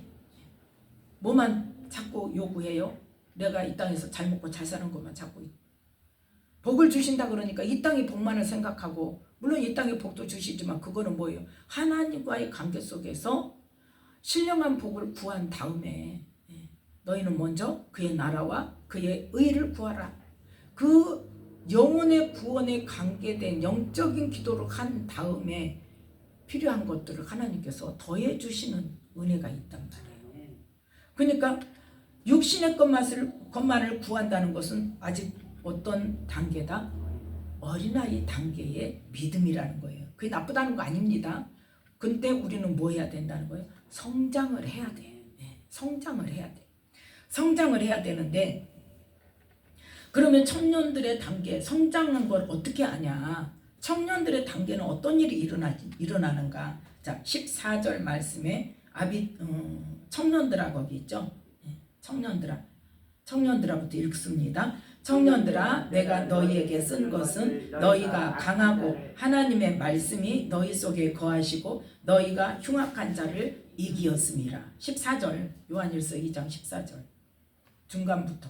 뭐만 자꾸 요구해요? 내가 이 땅에서 잘 먹고 잘 사는 것만 자꾸. 복을 주신다 그러니까 이 땅의 복만을 생각하고, 물론 이 땅의 복도 주시지만 그거는 뭐예요? 하나님과의 관계 속에서 신령한 복을 구한 다음에 너희는 먼저 그의 나라와 그의 의를 구하라. 그 영혼의 구원에 관계된 영적인 기도를 한 다음에 필요한 것들을 하나님께서 더해 주시는 은혜가 있단 말이에요. 그러니까 육신의 것만을 구한다는 것은 아직 어떤 단계다? 어린아이 단계의 믿음이라는 거예요. 그게 나쁘다는 거 아닙니다. 근데 우리는 뭐 해야 된다는 거예요? 성장을 해야 돼. 성장을 해야 돼. 성장을 해야 되는데, 그러면 청년들의 단계, 성장한 걸 어떻게 아냐? 청년들의 단계는 어떤 일이 일어나는가? 자, 14절 말씀에 청년들아 거기 있죠? 청년들아부터 읽습니다. 청년들아, 내가 너희에게 쓴 것은 너희가 강하고 하나님의 말씀이 너희 속에 거하시고 너희가 흉악한 자를 이기었음이라. 14절, 요한일서 2장 14절 중간부터.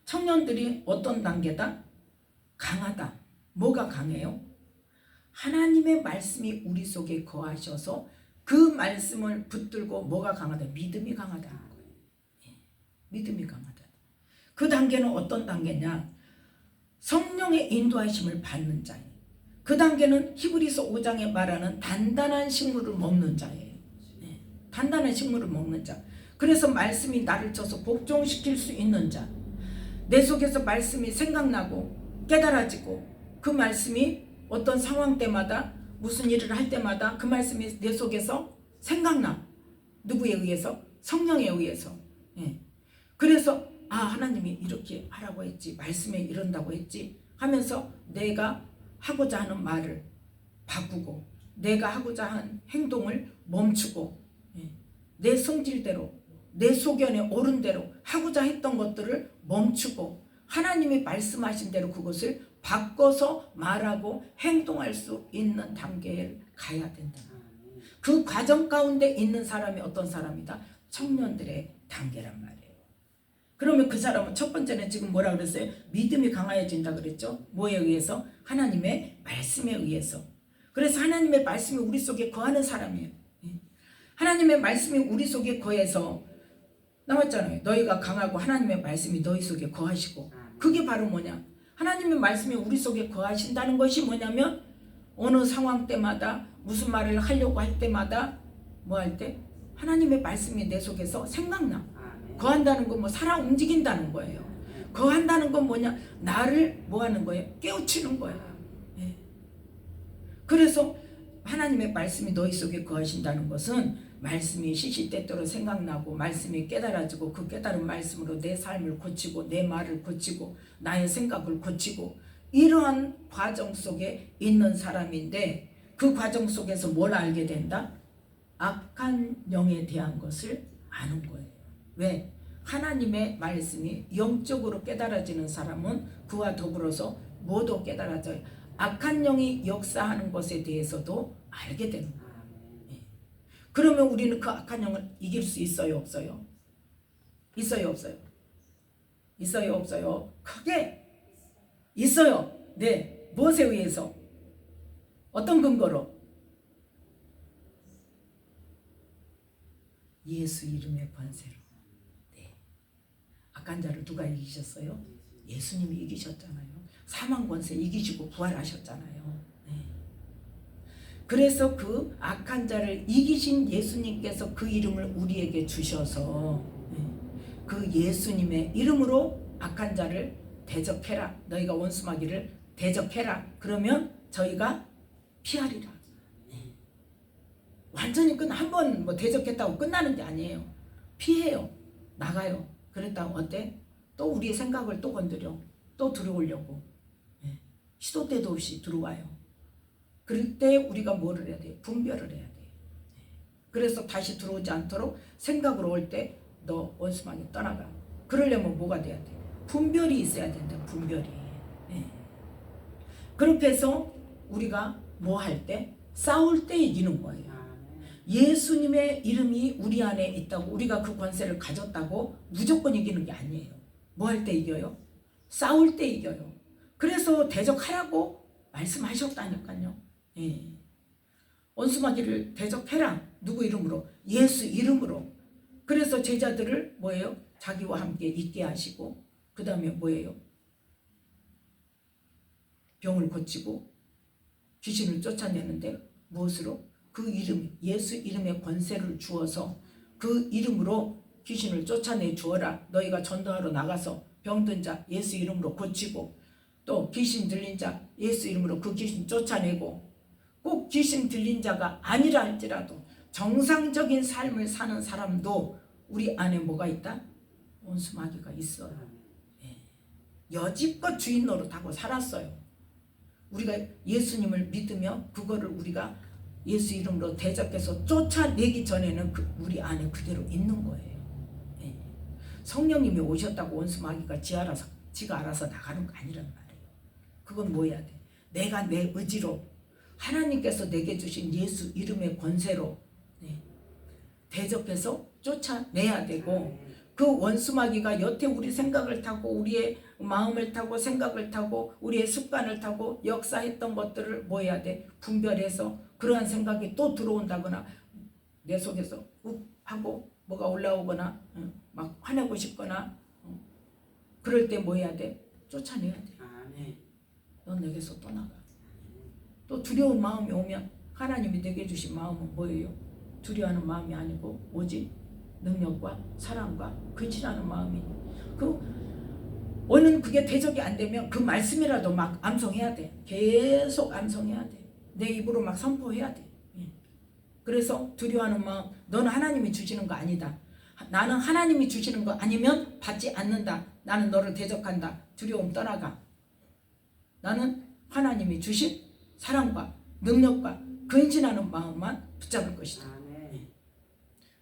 청년들이 어떤 단계다? 강하다. 뭐가 강해요? 하나님의 말씀이 우리 속에 거하셔서 그 말씀을 붙들고 뭐가 강하다? 믿음이 강하다는 거예요. 믿음이 강하다. 그 단계는 어떤 단계냐? 성령의 인도하심을 받는 자예요. 그 단계는 히브리서 5장에 말하는 단단한 식물을 먹는 자예요. 단단한 식물을 먹는 자. 그래서 말씀이 나를 쳐서 복종시킬 수 있는 자. 내 속에서 말씀이 생각나고 깨달아지고 그 말씀이 어떤 상황 때마다 무슨 일을 할 때마다 그 말씀이 내 속에서 생각나. 누구에 의해서? 성령에 의해서. 그래서 하나님이 이렇게 하라고 했지, 말씀에 이런다고 했지 하면서 내가 하고자 하는 말을 바꾸고 내가 하고자 하는 행동을 멈추고 내 성질대로 내 소견에 옳은 대로 하고자 했던 것들을 멈추고 하나님이 말씀하신 대로 그것을 바꿔서 말하고 행동할 수 있는 단계에 가야 된다. 그 과정 가운데 있는 사람이 어떤 사람이다? 청년들의 단계란 말이에요. 그러면 그 사람은 첫 번째는 지금 뭐라 그랬어요? 믿음이 강해진다 그랬죠? 뭐에 의해서? 하나님의 말씀에 의해서. 그래서 하나님의 말씀이 우리 속에 거하는 사람이에요. 하나님의 말씀이 우리 속에 거해서 나왔잖아요. 너희가 강하고 하나님의 말씀이 너희 속에 거하시고. 그게 바로 뭐냐? 하나님의 말씀이 우리 속에 거하신다는 것이 뭐냐면 어느 상황 때마다 무슨 말을 하려고 할 때마다 뭐 할 때 하나님의 말씀이 내 속에서 생각나. 거한다는 건 뭐 살아 움직인다는 거예요. 거한다는 건 뭐냐? 나를 뭐 하는 거예요? 깨우치는 거예요. 예. 그래서 하나님의 말씀이 너희 속에 거하신다는 것은 말씀이 시시때때로 생각나고 말씀이 깨달아지고 그 깨달은 말씀으로 내 삶을 고치고 내 말을 고치고 나의 생각을 고치고 이러한 과정 속에 있는 사람인데 그 과정 속에서 뭘 알게 된다? 악한 영에 대한 것을 아는 거예요. 왜? 하나님의 말씀이 영적으로 깨달아지는 사람은 그와 더불어서 뭐도 깨달아져요. 악한 영이 역사하는 것에 대해서도 알게 되는 거예요. 그러면 우리는 그 악한 영을 이길 수 있어요, 없어요? 있어요, 없어요? 있어요, 없어요? 크게 있어요. 네, 무엇에 의해서? 어떤 근거로? 예수 이름의 권세로. 네. 악한 자를 누가 이기셨어요? 예수님이 이기셨잖아요. 사망 권세 이기시고 부활하셨잖아요. 네. 그래서 그 악한 자를 이기신 예수님께서 그 이름을 우리에게 주셔서 그 예수님의 이름으로 악한 자를 대적해라. 너희가 원수마귀를 대적해라. 그러면 저희가 피하리라. 완전히 한번 뭐 대적했다고 끝나는 게 아니에요. 피해요. 나가요. 그랬다고 어때? 또 우리의 생각을 또 건드려. 또 들어오려고. 시도 때도 없이 들어와요. 그럴 때 우리가 뭐를 해야 돼요? 분별을 해야 돼요. 그래서 다시 들어오지 않도록 생각으로 올 때 너 원수마귀 떠나가. 그러려면 뭐가 돼야 돼? 분별이 있어야 된다. 분별이. 그렇게 해서 우리가 뭐 할 때? 싸울 때 이기는 거예요. 예수님의 이름이 우리 안에 있다고 우리가 그 권세를 가졌다고 무조건 이기는 게 아니에요. 뭐 할 때 이겨요? 싸울 때 이겨요. 그래서 대적하라고 말씀하셨다니까요. 원수마귀를 대적해라. 누구 이름으로? 예수 이름으로. 그래서 제자들을 뭐예요? 자기와 함께 있게 하시고 그 다음에 뭐예요? 병을 고치고 귀신을 쫓아내는데 무엇으로? 그 이름, 예수 이름의 권세를 주어서 그 이름으로 귀신을 쫓아내 주어라. 너희가 전도하러 나가서 병든 자 예수 이름으로 고치고 또 귀신 들린 자 예수 이름으로 그 귀신 쫓아내고 꼭 귀신 들린 자가 아니라 할지라도 정상적인 삶을 사는 사람도 우리 안에 뭐가 있다? 원수마귀가 있어요. 여지껏 주인 노릇하고 살았어요. 우리가 예수님을 믿으며 그거를 우리가 예수 이름으로 대적해서 쫓아내기 전에는 우리 안에 그대로 있는 거예요. 성령님이 오셨다고 원수마귀가 지가 알아서 나가는 거 아니란 말이에요. 그건 뭐 해야 돼? 내가 내 의지로 하나님께서 내게 주신 예수 이름의 권세로 대적해서 쫓아내야 되고 그 원수마귀가 여태 우리 생각을 타고 우리의 마음을 타고 생각을 타고 우리의 습관을 타고 역사했던 것들을 뭐 해야 돼? 분별해서 그러한 생각이 또 들어온다거나 내 속에서 욱 하고 뭐가 올라오거나 막 화내고 싶거나 그럴 때 뭐 해야 돼? 쫓아내야 돼. 넌 내게서 떠나가. 또 두려운 마음이 오면 하나님이 내게 주신 마음은 뭐예요? 두려워하는 마음이 아니고 오직 능력과 사랑과 근신하는 마음이 오는 그게 대적이 안 되면 그 말씀이라도 막 암송해야 돼. 계속 암송해야 돼. 내 입으로 막 선포해야 돼. 그래서 두려워하는 마음, 너는 하나님이 주시는 거 아니다. 나는 하나님이 주시는 거 아니면 받지 않는다. 나는 너를 대적한다. 두려움 떠나가. 나는 하나님이 주신 사랑과 능력과 근신하는 마음만 붙잡을 것이다.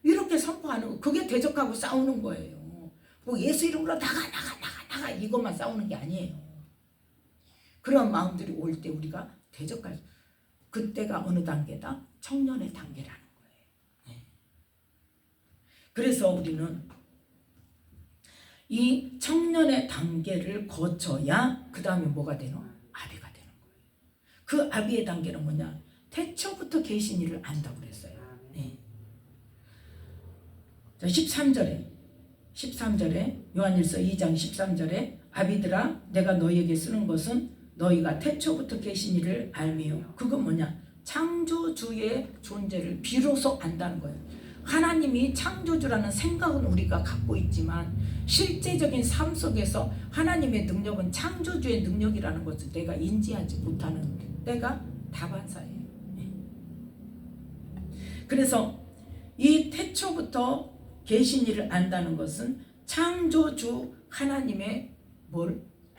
이렇게 선포하는 거, 그게 대적하고 싸우는 거예요. 뭐 예수 이름으로 나가 이것만 싸우는 게 아니에요. 그런 마음들이 올 때 우리가 대적할 그때가 어느 단계다? 청년의 단계라는 거예요. 그래서 우리는 이 청년의 단계를 거쳐야 그 다음에 뭐가 되노? 아비가 되는 거예요. 그 아비의 단계는 뭐냐? 태초부터 계신 이를 안다고 그랬어요. 네. 자, 13절에 요한일서 2장 13절에 아비들아 내가 너희에게 쓰는 것은 너희가 태초부터 계신 이를 알미요. 그건 뭐냐? 창조주의 존재를 비로소 안다는 거예요. 하나님이 창조주라는 생각은 우리가 갖고 있지만 실제적인 삶 속에서 하나님의 능력은 창조주의 능력이라는 것을 내가 인지하지 못하는 때가 다반사예요. 그래서 이 태초부터 계신 이를 안다는 것은 창조주 하나님의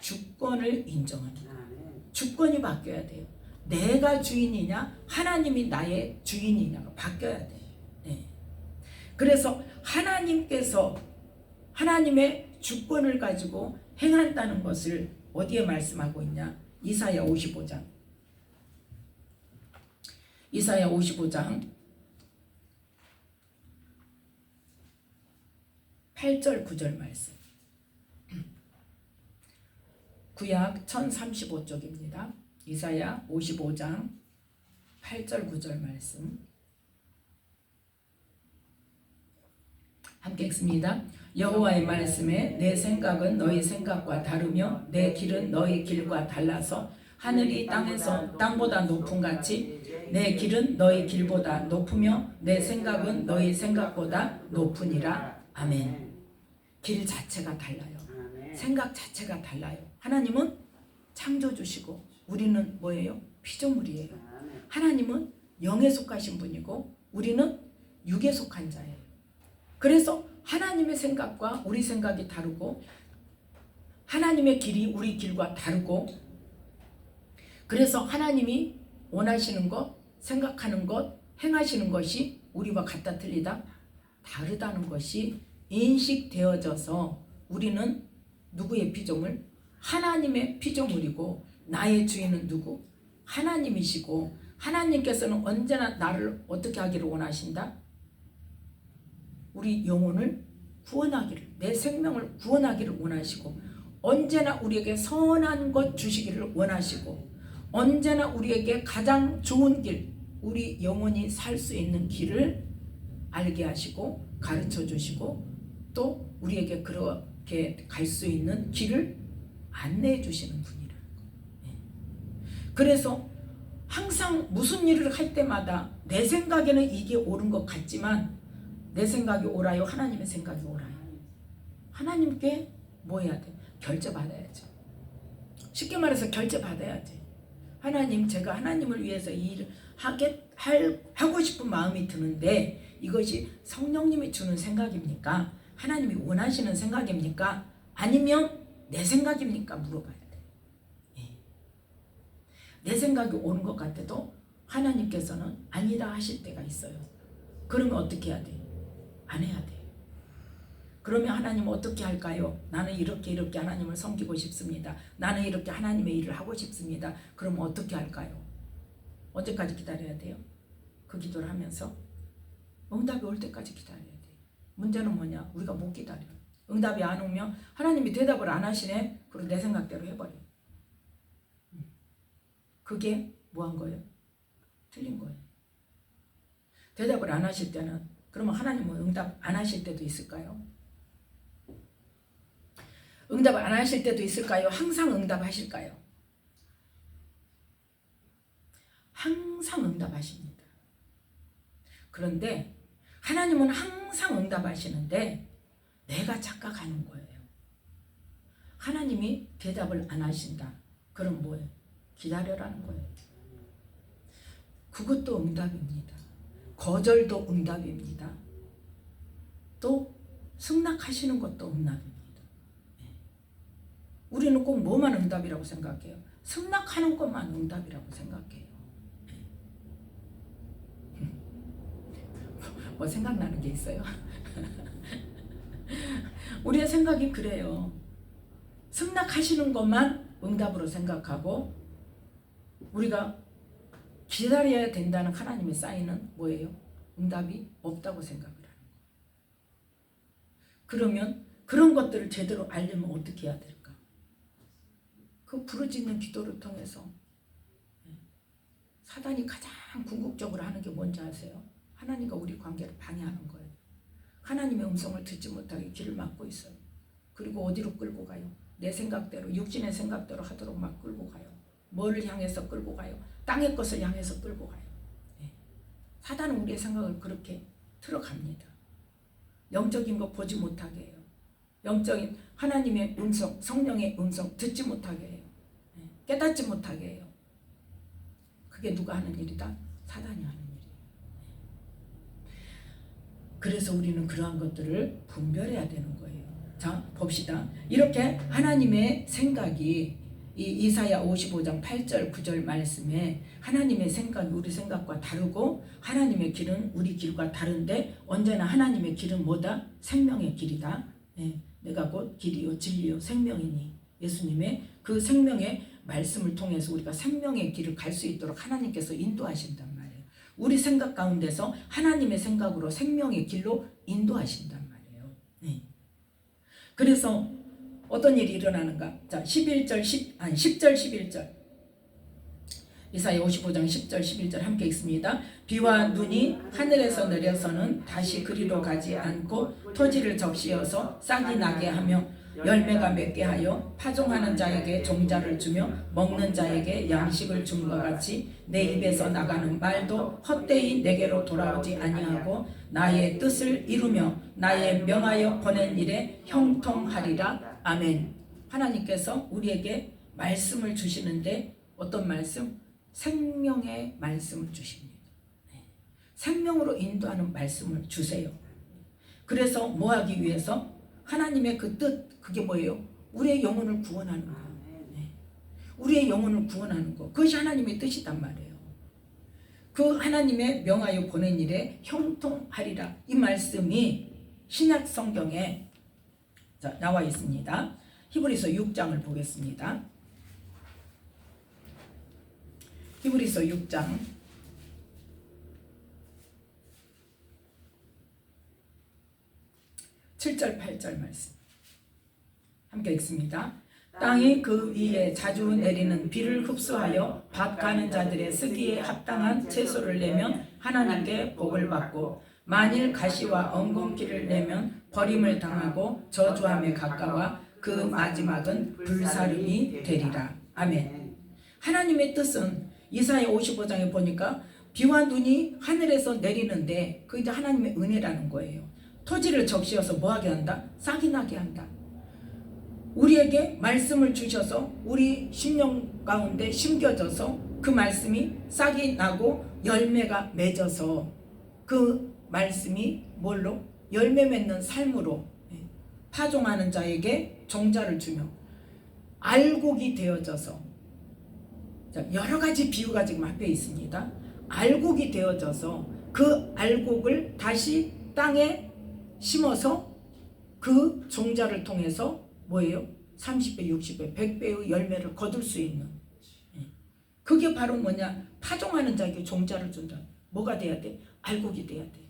주권을 인정합니다. 주권이 바뀌어야 돼요. 내가 주인이냐 하나님이 나의 주인이냐가 바뀌어야 돼요. 네. 그래서 하나님께서 하나님의 주권을 가지고 행한다는 것을 어디에 말씀하고 있냐? 이사야 55장 8절 9절 말씀. 구약 1035쪽입니다. 이사야 55장 8절 9절 말씀 함께 읽습니다. 여호와의 말씀에 내 생각은 너희 생각과 다르며 내 길은 너희 길과 달라서 하늘이 땅보다 높음 같이 내 길은 너희 길보다 높으며 내 생각은 너희 생각보다 높으니라. 아멘. 길 자체가 달라요. 생각 자체가 달라요. 하나님은 창조주시고 우리는 뭐예요? 피조물이에요. 하나님은 영에 속하신 분이고 우리는 육에 속한 자예요. 그래서 하나님의 생각과 우리 생각이 다르고 하나님의 길이 우리 길과 다르고 그래서 하나님이 원하시는 것, 생각하는 것, 행하시는 것이 우리와 같다 틀리다 다르다는 것이 인식되어져서 우리는 누구의 피조물? 하나님의 피조물이고 나의 주인은 누구? 하나님이시고 하나님께서는 언제나 나를 어떻게 하기를 원하신다? 우리 영혼을 구원하기를, 내 생명을 구원하기를 원하시고 언제나 우리에게 선한 것 주시기를 원하시고 언제나 우리에게 가장 좋은 길, 우리 영혼이 살 수 있는 길을 알게 하시고 가르쳐 주시고 또 우리에게 그렇게 갈 수 있는 길을 안내해 주시는 분이라는 거예요. 그래서 항상 무슨 일을 할 때마다 내 생각에는 이게 옳은 것 같지만 내 생각이 옳아요? 하나님의 생각이 옳아요? 하나님께 뭐 해야 돼? 결제받아야죠. 쉽게 말해서 결제받아야지. 하나님, 제가 하나님을 위해서 이 일을 하고 싶은 마음이 드는데 이것이 성령님이 주는 생각입니까? 하나님이 원하시는 생각입니까? 아니면 내 생각입니까? 물어봐야 돼. 내 생각이 옳은 것 같아도 하나님께서는 아니다 하실 때가 있어요. 그러면 어떻게 해야 돼? 안 해야 돼. 그러면 하나님은 어떻게 할까요? 나는 이렇게 하나님을 섬기고 싶습니다. 나는 이렇게 하나님의 일을 하고 싶습니다. 그러면 어떻게 할까요? 언제까지 기다려야 돼요? 그 기도를 하면서 응답이 올 때까지 기다려야 돼요. 문제는 뭐냐? 우리가 못 기다려요. 응답이 안 오면 하나님이 대답을 안 하시네? 그리고 내 생각대로 해버려요. 그게 뭐 한 거예요? 틀린 거예요. 대답을 안 하실 때는 그러면 하나님은 응답 안 하실 때도 있을까요? 응답 안 하실 때도 있을까요? 항상 응답하실까요? 항상 응답하십니다. 그런데 하나님은 항상 응답하시는데 내가 착각하는 거예요. 하나님이 대답을 안 하신다. 그럼 뭐예요? 기다려라는 거예요. 그것도 응답입니다. 거절도 응답입니다. 또 승낙하시는 것도 응답입니다. 우리는 꼭 뭐만 응답이라고 생각해요? 승낙하는 것만 응답이라고 생각해요. 뭐 생각나는 게 있어요? 우리의 생각이 그래요. 승낙하시는 것만 응답으로 생각하고 우리가 기다려야 된다는 하나님의 사인은 뭐예요? 응답이 없다고 생각을 하는 거예요. 그러면 그런 것들을 제대로 알려면 어떻게 해야 될까? 그 부르짖는 기도를 통해서 사단이 가장 궁극적으로 하는 게 뭔지 아세요? 하나님과 우리 관계를 방해하는 거예요. 하나님의 음성을 듣지 못하게 길을 막고 있어요. 그리고 어디로 끌고 가요? 내 생각대로, 육신의 생각대로 하도록 막 끌고 가요. 뭐를 향해서 끌고 가요? 땅의 것을 향해서 끌고 가요. 사단은 우리의 생각을 그렇게 틀어갑니다. 영적인 거 보지 못하게 해요. 영적인 하나님의 음성, 성령의 음성 듣지 못하게 해요. 깨닫지 못하게 해요. 그게 누가 하는 일이다? 사단이 하는 일이에요. 그래서 우리는 그러한 것들을 분별해야 되는 거예요. 자, 봅시다. 이렇게 하나님의 생각이 이 이사야 55장 8절 9절 말씀에 하나님의 생각이 우리 생각과 다르고 하나님의 길은 우리 길과 다른데 언제나 하나님의 길은 뭐다? 생명의 길이다. 내가 곧 길이요 진리요 생명이니 예수님의 그 생명의 말씀을 통해서 우리가 생명의 길을 갈 수 있도록 하나님께서 인도하신단 말이에요. 우리 생각 가운데서 하나님의 생각으로 생명의 길로 인도하신단 말이에요. 그래서 어떤 일이 일어나는가? 자, 10절 11절 이사야 55장 10절 11절 함께 읽습니다. 비와 눈이 하늘에서 내려서는 다시 그리로 가지 않고 토지를 적시어서 싹이 나게 하며 열매가 맺게 하여 파종하는 자에게 종자를 주며 먹는 자에게 양식을 줌과 같이 내 입에서 나가는 말도 헛되이 내게로 돌아오지 아니하고 나의 뜻을 이루며 나의 명하여 보낸 일에 형통하리라. 아멘. 하나님께서 우리에게 말씀을 주시는데 어떤 말씀? 생명의 말씀을 주십니다. 생명으로 인도하는 말씀을 주세요. 그래서 뭐 하기 위해서? 하나님의 그 뜻, 그게 뭐예요? 우리의 영혼을 구원하는 거. 우리의 영혼을 구원하는 거. 그것이 하나님의 뜻이단 말이에요. 그 하나님의 명하여 보낸 일에 형통하리라. 이 말씀이 신약 성경에 나와 있습니다. 히브리서 6장을 보겠습니다. 히브리서 6장 7절 8절 말씀 함께 읽습니다. 땅이 그 위에 자주 내리는 비를 흡수하여 밭 가는 자들의 쓰기에 합당한 채소를 내면 하나님께 복을 받고 만일 가시와 엉겅퀴를 내면 버림을 당하고 저주함에 가까워 그 마지막은 불사름이 되리라. 아멘. 하나님의 뜻은 이사야 55장에 보니까 비와 눈이 하늘에서 내리는데 그게 하나님의 은혜라는 거예요. 토지를 적시어서 뭐하게 한다? 싹이 나게 한다. 우리에게 말씀을 주셔서 우리 심령 가운데 심겨져서 그 말씀이 싹이 나고 열매가 맺어서 그 말씀이 뭘로? 열매 맺는 삶으로 파종하는 자에게 종자를 주며 알곡이 되어져서 여러 가지 비유가 지금 앞에 있습니다. 알곡이 되어져서 그 알곡을 다시 땅에 심어서 그 종자를 통해서 뭐예요? 30배, 60배, 100배의 열매를 거둘 수 있는 그게 바로 뭐냐? 파종하는 자에게 종자를 준다. 뭐가 돼야 돼? 알곡이 돼야 돼.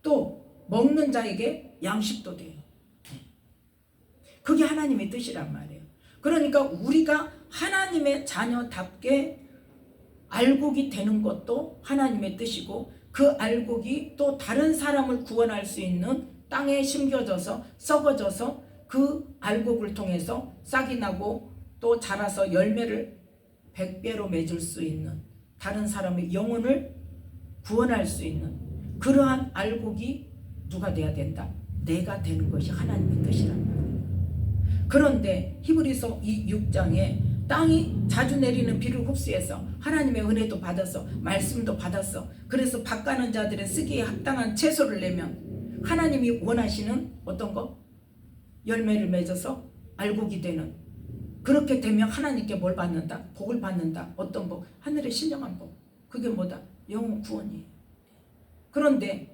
또 먹는 자에게 양식도 돼요. 그게 하나님의 뜻이란 말이에요. 그러니까 우리가 하나님의 자녀답게 알곡이 되는 것도 하나님의 뜻이고 그 알곡이 또 다른 사람을 구원할 수 있는 땅에 심겨져서 썩어져서 그 알곡을 통해서 싹이 나고 또 자라서 열매를 100배로 맺을 수 있는 다른 사람의 영혼을 구원할 수 있는 그러한 알곡이 누가 돼야 된다? 내가 되는 것이 하나님의 뜻이란 말이에요. 그런데 히브리서 6장에 땅이 자주 내리는 비를 흡수해서 하나님의 은혜도 받아서 말씀도 받았어. 그래서 밭 가는 자들의 쓰기에 합당한 채소를 내면 하나님이 원하시는 어떤 거? 열매를 맺어서 알곡이 되는 그렇게 되면 하나님께 뭘 받는다? 복을 받는다. 어떤 복? 하늘의 신령한 복. 그게 뭐다? 영혼 구원이에요. 그런데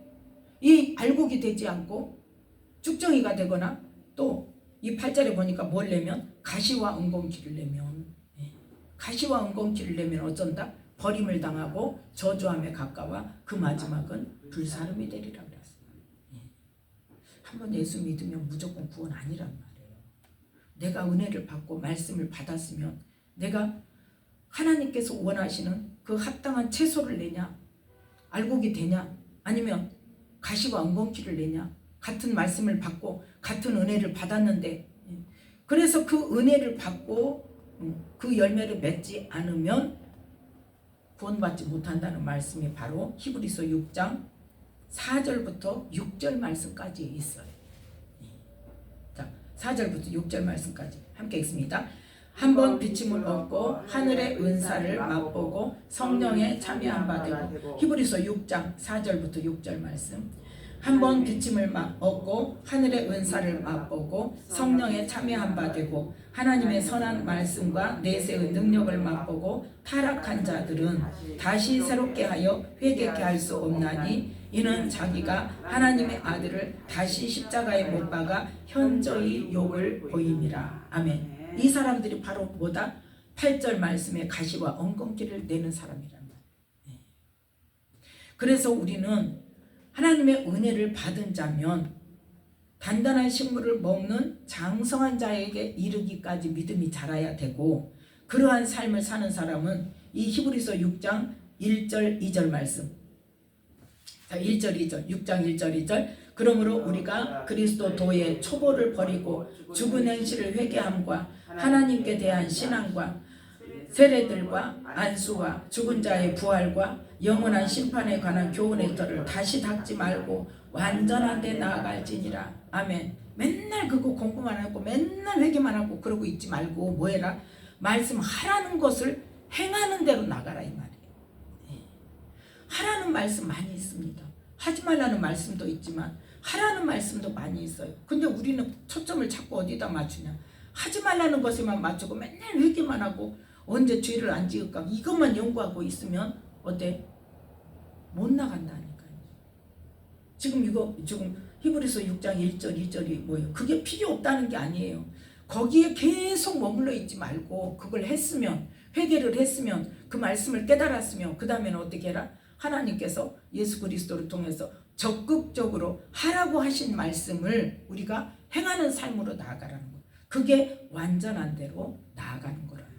이 알곡이 되지 않고 쭉정이가 되거나 또 이 8절에 보니까 뭘 내면 가시와 엉겅퀴를 내면 가시와 엉겅퀴를 내면 어쩐다? 버림을 당하고 저주함에 가까워 그 마지막은 불사름이 되리라 그랬어요. 한번 예수 믿으면 무조건 구원 아니란 말이에요. 내가 은혜를 받고 말씀을 받았으면 내가 하나님께서 원하시는 그 합당한 채소를 내냐, 알곡이 되냐, 아니면 가시와 엉겅퀴를 내냐, 같은 말씀을 받고 같은 은혜를 받았는데, 그래서 그 은혜를 받고 그 열매를 맺지 않으면 구원받지 못한다는 말씀이 바로 히브리서 6장 4절부터 6절 말씀까지 있어요. 자, 4절부터 6절 말씀까지 함께 읽습니다. 한번 비침을 얻고 하늘의 은사를 맛보고 성령에 참여한 바 되고. 히브리서 6장 4절부터 6절 말씀. 한번 비침을 얻고 하늘의 은사를 맛보고 성령에 참여한 바 되고 하나님의 선한 말씀과 내세의 능력을 맛보고 타락한 자들은 다시 새롭게 하여 회개케 할 수 없나니 이는 자기가 하나님의 아들을 다시 십자가에 못 박아 현저히 욕을 보임이라. 아멘. 이 사람들이 바로 뭐다? 8절 말씀에 가시와 엉겅퀴를 내는 사람이란 말이에요. 그래서 우리는 하나님의 은혜를 받은 자면 단단한 식물을 먹는 장성한 자에게 이르기까지 믿음이 자라야 되고, 그러한 삶을 사는 사람은 이 히브리서 6장 1절 2절 말씀, 1절 2절 6장 1절 2절 그러므로 우리가 그리스도 도의 초보를 버리고 죽은 행실을 회개함과 하나님께 대한 신앙과 세례들과 안수와 죽은 자의 부활과 영원한 심판에 관한 교훈의 터를 다시 닦지 말고 완전한 데 나아갈지니라. 아멘. 맨날 그거 공부만 하고 맨날 회개만 하고 그러고 있지 말고 뭐해라? 말씀하라는 것을 행하는 대로 나가라 이 말이에요. 하라는 말씀 많이 있습니다. 하지 말라는 말씀도 있지만 하라는 말씀도 많이 있어요. 근데 우리는 초점을 자꾸 어디다 맞추냐? 하지 말라는 것에만 맞추고 맨날 회개만 하고 언제 죄를 안 지을까 이것만 연구하고 있으면 어때? 못 나간다니까요. 지금 히브리서 6장 1절 2절이 뭐예요? 그게 필요 없다는 게 아니에요. 거기에 계속 머물러 있지 말고 그걸 했으면, 회개를 했으면, 그 말씀을 깨달았으면 그 다음에는 어떻게 해라? 하나님께서 예수 그리스도를 통해서 적극적으로 하라고 하신 말씀을 우리가 행하는 삶으로 나아가라는 거예요. 그게 완전한 대로 나아가는 거라는 거예요.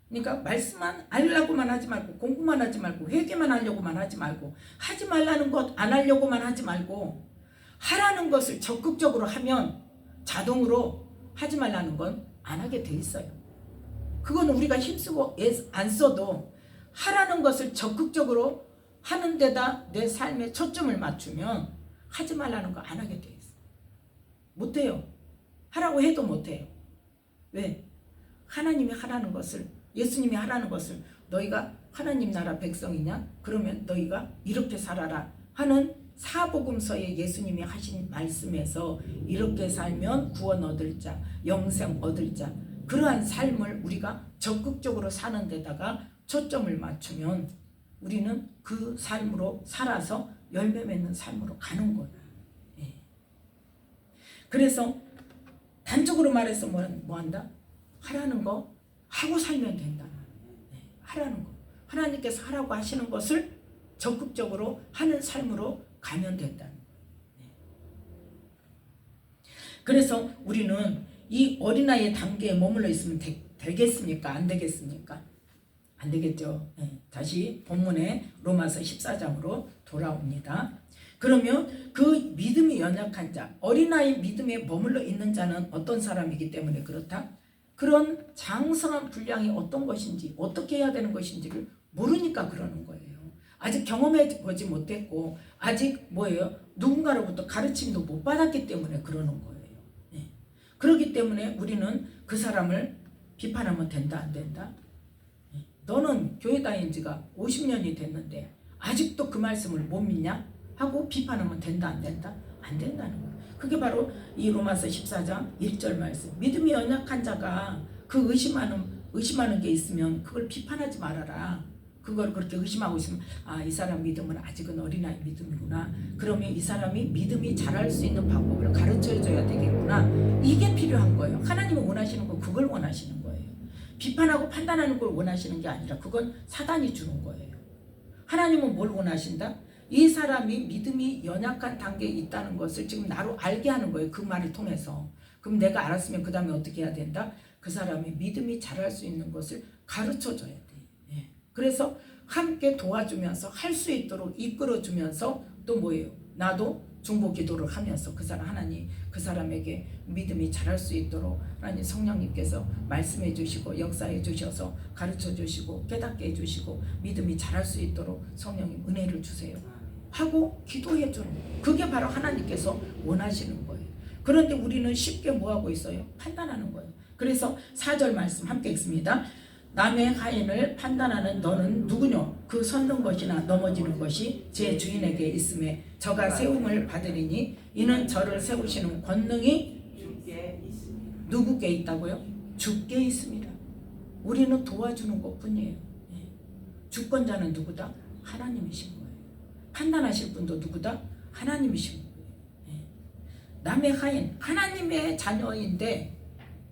그러니까 말씀만 알려고만 하지 말고 공부만 하지 말고 회개만 하려고만 하지 말고 하지 말라는 것 안 하려고만 하지 말고 하라는 것을 적극적으로 하면 자동으로 하지 말라는 건 안 하게 돼 있어요. 그건 우리가 힘쓰고 안 써도 하라는 것을 적극적으로 하는 데다 내 삶에 초점을 맞추면 하지 말라는 거 안 하게 돼 있어요. 못해요. 하라고 해도 못해요. 왜? 하나님이 하라는 것을, 예수님이 하라는 것을 너희가 하나님 나라 백성이냐? 그러면 너희가 이렇게 살아라 하는 사복음서에 예수님이 하신 말씀에서 이렇게 살면 구원 얻을 자, 영생 얻을 자, 그러한 삶을 우리가 적극적으로 사는 데다가 초점을 맞추면 우리는 그 삶으로 살아서 열매 맺는 삶으로 가는 거예요. 그래서 단적으로 말해서 뭐 한다? 하라는 거 하고 살면 된다. 하라는 거. 하나님께서 하라고 하시는 것을 적극적으로 하는 삶으로 가면 된다는 거예요. 그래서 우리는 이 어린아이의 단계에 머물러 있으면 되겠습니까? 안 되겠습니까? 안 되겠죠. 다시 본문의 로마서 14장으로 돌아옵니다. 그러면 그 믿음이 연약한 자, 어린아이 믿음에 머물러 있는 자는 어떤 사람이기 때문에 그렇다? 그런 장성한 분량이 어떤 것인지, 어떻게 해야 되는 것인지를 모르니까 그러는 거예요. 아직 경험해 보지 못했고 아직 누군가로부터 가르침도 못 받았기 때문에 그러는 거예요. 그렇기 때문에 우리는 그 사람을 비판하면 된다 안 된다? 너는 교회 다닌 지가 50년이 됐는데 아직도 그 말씀을 못 믿냐? 하고 비판하면 된다 안 된다? 안 된다는 거예요. 그게 바로 이 로마서 14장 1절 말씀. 믿음이 연약한 자가 그 의심하는 게 있으면 그걸 비판하지 말아라. 그걸 그렇게 의심하고 있으면 이 사람 믿음은 아직은 어린아이 믿음이구나. 그러면 이 사람이 믿음이 자랄 수 있는 방법을 가르쳐줘야 되겠구나. 이게 필요한 거예요. 하나님은 원하시는 건 그걸 원하시는 거예요. 비판하고 판단하는 걸 원하시는 게 아니라 그건 사단이 주는 거예요. 하나님은 뭘 원하신다? 이 사람이 믿음이 연약한 단계에 있다는 것을 지금 나로 알게 하는 거예요. 그 말을 통해서. 그럼 내가 알았으면 그 다음에 어떻게 해야 된다? 그 사람이 믿음이 자랄 수 있는 것을 가르쳐줘야 돼. 예. 그래서 함께 도와주면서 할 수 있도록 이끌어주면서 또 뭐예요? 나도 중보 기도를 하면서 그 사람 하나님 그 사람에게 믿음이 자랄 수 있도록 하나님 성령님께서 말씀해 주시고 역사해 주셔서 가르쳐 주시고 깨닫게 해 주시고 믿음이 자랄 수 있도록 성령님 은혜를 주세요 하고 기도해 주는 거예요. 그게 바로 하나님께서 원하시는 거예요. 그런데 우리는 쉽게 뭐하고 있어요? 판단하는 거예요. 그래서 4절 말씀 함께 읽습니다. 남의 하인을 판단하는 너는 누구뇨? 그 섰는 것이나 넘어지는 것이 제 주인에게 있음에 저가 세움을 받으리니 이는 저를 세우시는 권능이 누구께 있다고요? 주께 있습니다. 우리는 도와주는 것뿐이에요. 주권자는 누구다? 하나님이신 거예요. 판단하실 분도 누구다? 하나님이신 거예요. 남의 하인, 하나님의 자녀인데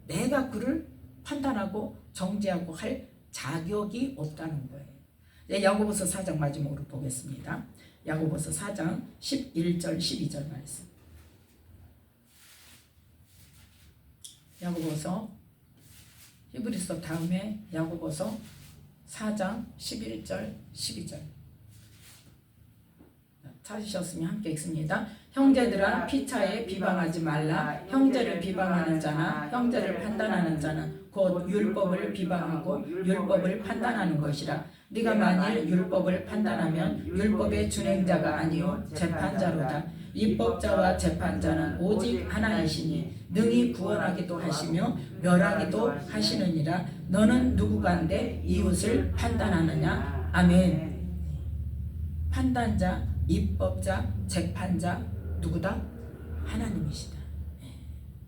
내가 그를 판단하고 정죄하고 할 자격이 없다는 거예요. 야고보서 4장 마지막으로 보겠습니다. 야고보서 4장 11절 12절 말씀. 야고보서 히브리서 다음에 야고보서 4장 11절 12절 찾으셨으면 함께 읽습니다. 형제들아 피차에 비방하지 말라. 형제를 비방하는 자나 형제를 판단하는 자는 곧 율법을 비방하고 율법을 판단하는 것이라. 네가 만일 율법을 판단하면 율법의 준행자가 아니요 재판자로다. 입법자와 재판자는 오직 하나이시니 능히 구원하기도 하시며 멸하기도 하시느니라. 너는 누구간데 이웃을 판단하느냐? 아멘. 판단자, 입법자, 재판자 누구다? 하나님이시다.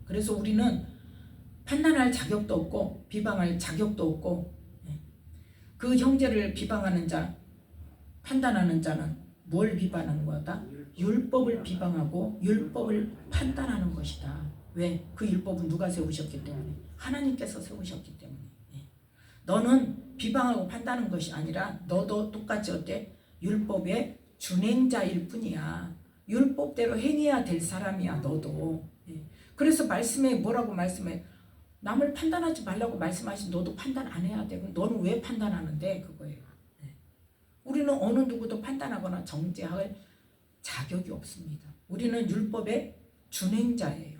그래서 우리는 판단할 자격도 없고 비방할 자격도 없고 그 형제를 비방하는 자, 판단하는 자는 뭘 비방하는 거다? 율법을 비방하고 율법을 판단하는 것이다. 왜? 그 율법은 누가 세우셨기 때문에? 하나님께서 세우셨기 때문에. 너는 비방하고 판단하는 것이 아니라 너도 똑같이 어때? 율법의 준행자일 뿐이야. 율법대로 행해야 될 사람이야 너도. 그래서 말씀에 뭐라고 말씀해? 남을 판단하지 말라고 말씀하신 너도 판단 안 해야 돼. 너는 왜 판단하는데? 그거예요. 우리는 어느 누구도 판단하거나 정죄할 자격이 없습니다. 우리는 율법의 준행자예요.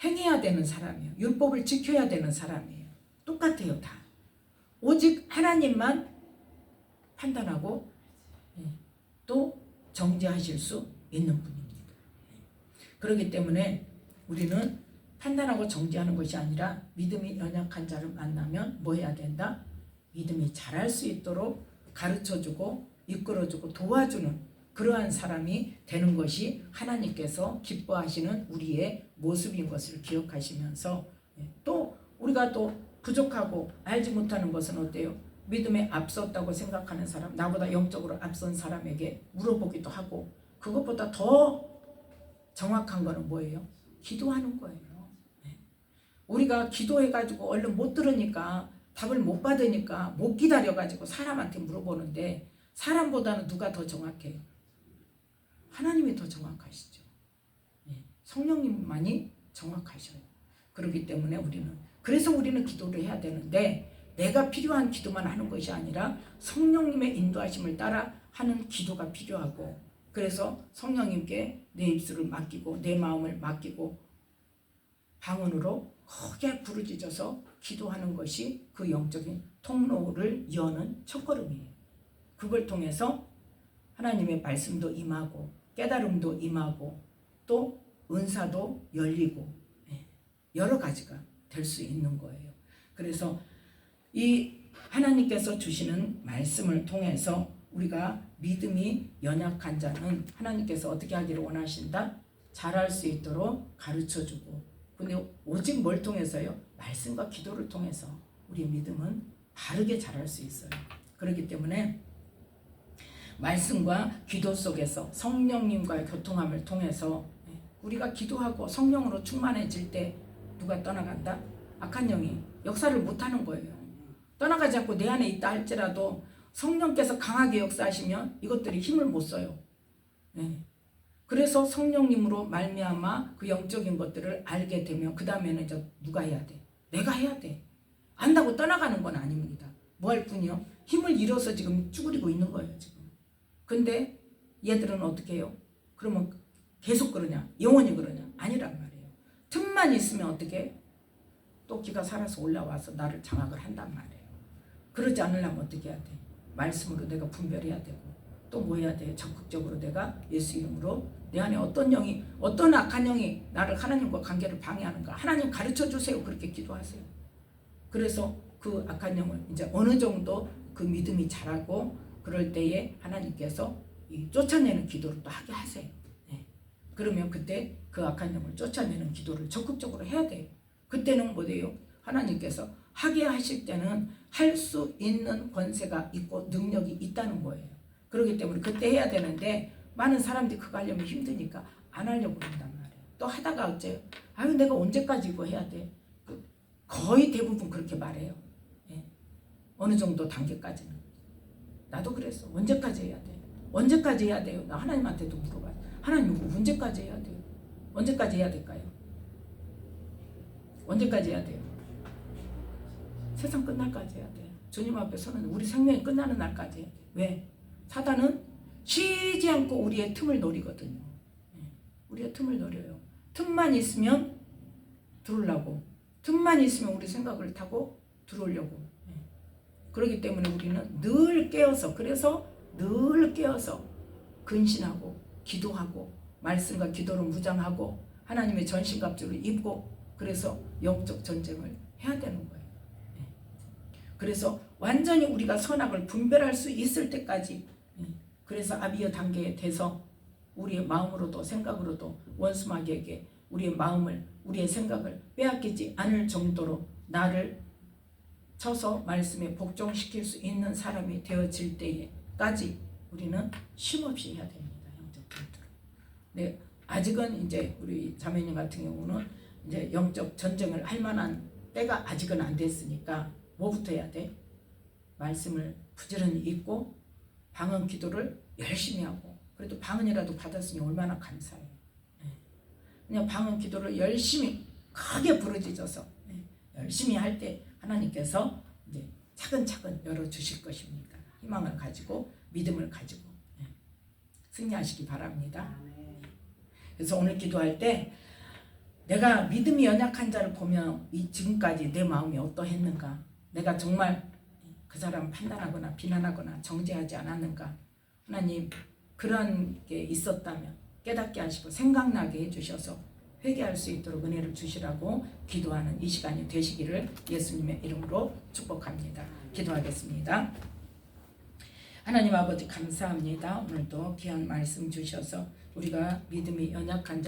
행해야 되는 사람이에요. 율법을 지켜야 되는 사람이에요. 똑같아요 다. 오직 하나님만 판단하고 또 정죄하실 수 있는 분입니다. 그렇기 때문에 우리는 판단하고 정죄하는 것이 아니라 믿음이 연약한 자를 만나면 뭐 해야 된다? 믿음이 자랄 수 있도록 가르쳐주고 이끌어주고 도와주는 그러한 사람이 되는 것이 하나님께서 기뻐하시는 우리의 모습인 것을 기억하시면서 또 우리가 또 부족하고 알지 못하는 것은 어때요? 믿음에 앞섰다고 생각하는 사람, 나보다 영적으로 앞선 사람에게 물어보기도 하고 그것보다 더 정확한 거는 뭐예요? 기도하는 거예요. 우리가 기도해가지고 얼른 못 들으니까 답을 못 받으니까 못 기다려가지고 사람한테 물어보는데 사람보다는 누가 더 정확해요? 하나님이 더 정확하시죠. 성령님만이 정확하셔요. 그렇기 때문에 그래서 우리는 기도를 해야 되는데 내가 필요한 기도만 하는 것이 아니라 성령님의 인도하심을 따라 하는 기도가 필요하고 그래서 성령님께 내 입술을 맡기고 내 마음을 맡기고 방언으로 크게 부르짖어서 기도하는 것이 그 영적인 통로를 여는 첫걸음이에요. 그걸 통해서 하나님의 말씀도 임하고 깨달음도 임하고 또 은사도 열리고 여러 가지가 될 수 있는 거예요. 그래서 이 하나님께서 주시는 말씀을 통해서 우리가 믿음이 연약한 자는 하나님께서 어떻게 하기를 원하신다? 잘할 수 있도록 가르쳐주고 근데 오직 뭘 통해서요? 말씀과 기도를 통해서 우리 믿음은 바르게 자랄 수 있어요. 그렇기 때문에 말씀과 기도 속에서 성령님과의 교통함을 통해서 우리가 기도하고 성령으로 충만해질 때 누가 떠나간다? 악한 영이 역사를 못하는 거예요. 떠나가지 않고 내 안에 있다 할지라도 성령께서 강하게 역사하시면 이것들이 힘을 못 써요. 네. 그래서 성령님으로 말미암아 그 영적인 것들을 알게 되면 그 다음에는 이제 누가 해야 돼? 내가 해야 돼. 안다고 떠나가는 건 아닙니다. 뭐 할 뿐이요? 힘을 잃어서 지금 쭈그리고 있는 거예요 지금. 근데 얘들은 어떻게 해요? 그러면 계속 그러냐? 영원히 그러냐? 아니란 말이에요. 틈만 있으면 어떻게? 또 기가 살아서 올라와서 나를 장악을 한단 말이에요. 그러지 않으려면 어떻게 해야 돼? 말씀으로 내가 분별해야 되고 또 뭐 해야 돼? 적극적으로 내가 예수 이름으로 내 안에 어떤 영이, 어떤 악한 영이 나를 하나님과 관계를 방해하는가 하나님 가르쳐 주세요. 그렇게 기도하세요. 그래서 그 악한 영을 이제 어느 정도 그 믿음이 자라고 그럴 때에 하나님께서 이 쫓아내는 기도를 또 하게 하세요. 네. 그러면 그때 그 악한 영을 쫓아내는 기도를 적극적으로 해야 돼요. 그때는 뭐예요? 하나님께서 하게 하실 때는 할 수 있는 권세가 있고 능력이 있다는 거예요. 그렇기 때문에 그때 해야 되는데 많은 사람들이 그거 하려면 힘드니까 안 하려고 한단 말이에요. 또 하다가 어째요? 아유 내가 언제까지 이거 해야 돼? 거의 대부분 그렇게 말해요. 예. 어느 정도 단계까지는. 나도 그랬어. 언제까지 해야 돼? 언제까지 해야 돼요? 나 하나님한테도 물어봐요. 하나님 언제까지 해야 돼요? 언제까지 해야 될까요? 언제까지 해야 돼요? 세상 끝날까지 해야 돼요. 주님 앞에 서는 우리 생명이 끝나는 날까지 해야 돼요. 왜? 사단은 쉬지 않고 우리의 틈을 노리거든요. 우리의 틈을 노려요. 틈만 있으면 들어오려고, 틈만 있으면 우리 생각을 타고 들어오려고. 그렇기 때문에 우리는 늘 깨어서, 그래서 늘 깨어서 근신하고 기도하고 말씀과 기도로 무장하고 하나님의 전신갑주를 입고 그래서 영적 전쟁을 해야 되는 거예요. 그래서 완전히 우리가 선악을 분별할 수 있을 때까지, 그래서 아비여 단계에 돼서 우리의 마음으로도 생각으로도 원수마귀에게 우리의 마음을, 우리의 생각을 빼앗기지 않을 정도로 나를 쳐서 말씀에 복종시킬 수 있는 사람이 되어질 때까지 우리는 쉼없이 해야 됩니다. 영적 전투를. 네, 아직은 이제 우리 자매님 같은 경우는 이제 영적 전쟁을 할 만한 때가 아직은 안 됐으니까 뭐부터 해야 돼? 말씀을 부지런히 읽고 방언 기도를 열심히 하고, 그래도 방언이라도 받았으니 얼마나 감사해요. 그냥 방언 기도를 열심히 크게 부르짖어서 열심히 할 때 하나님께서 이제 차근차근 열어주실 것입니다. 희망을 가지고 믿음을 가지고 승리하시기 바랍니다. 그래서 오늘 기도할 때 내가 믿음이 연약한 자를 보면 지금까지 내 마음이 어떠했는가, 내가 정말 그 사람 판단하거나 비난하거나 정죄하지 않았는가, 하나님 그런 게 있었다면 깨닫게 하시고 생각나게 해주셔서 회개할 수 있도록 은혜를 주시라고 기도하는 이 시간이 되시기를 예수님의 이름으로 축복합니다. 기도하겠습니다. 하나님 아버지 감사합니다. 오늘도 귀한 말씀 주셔서 우리가 믿음이 연약한 자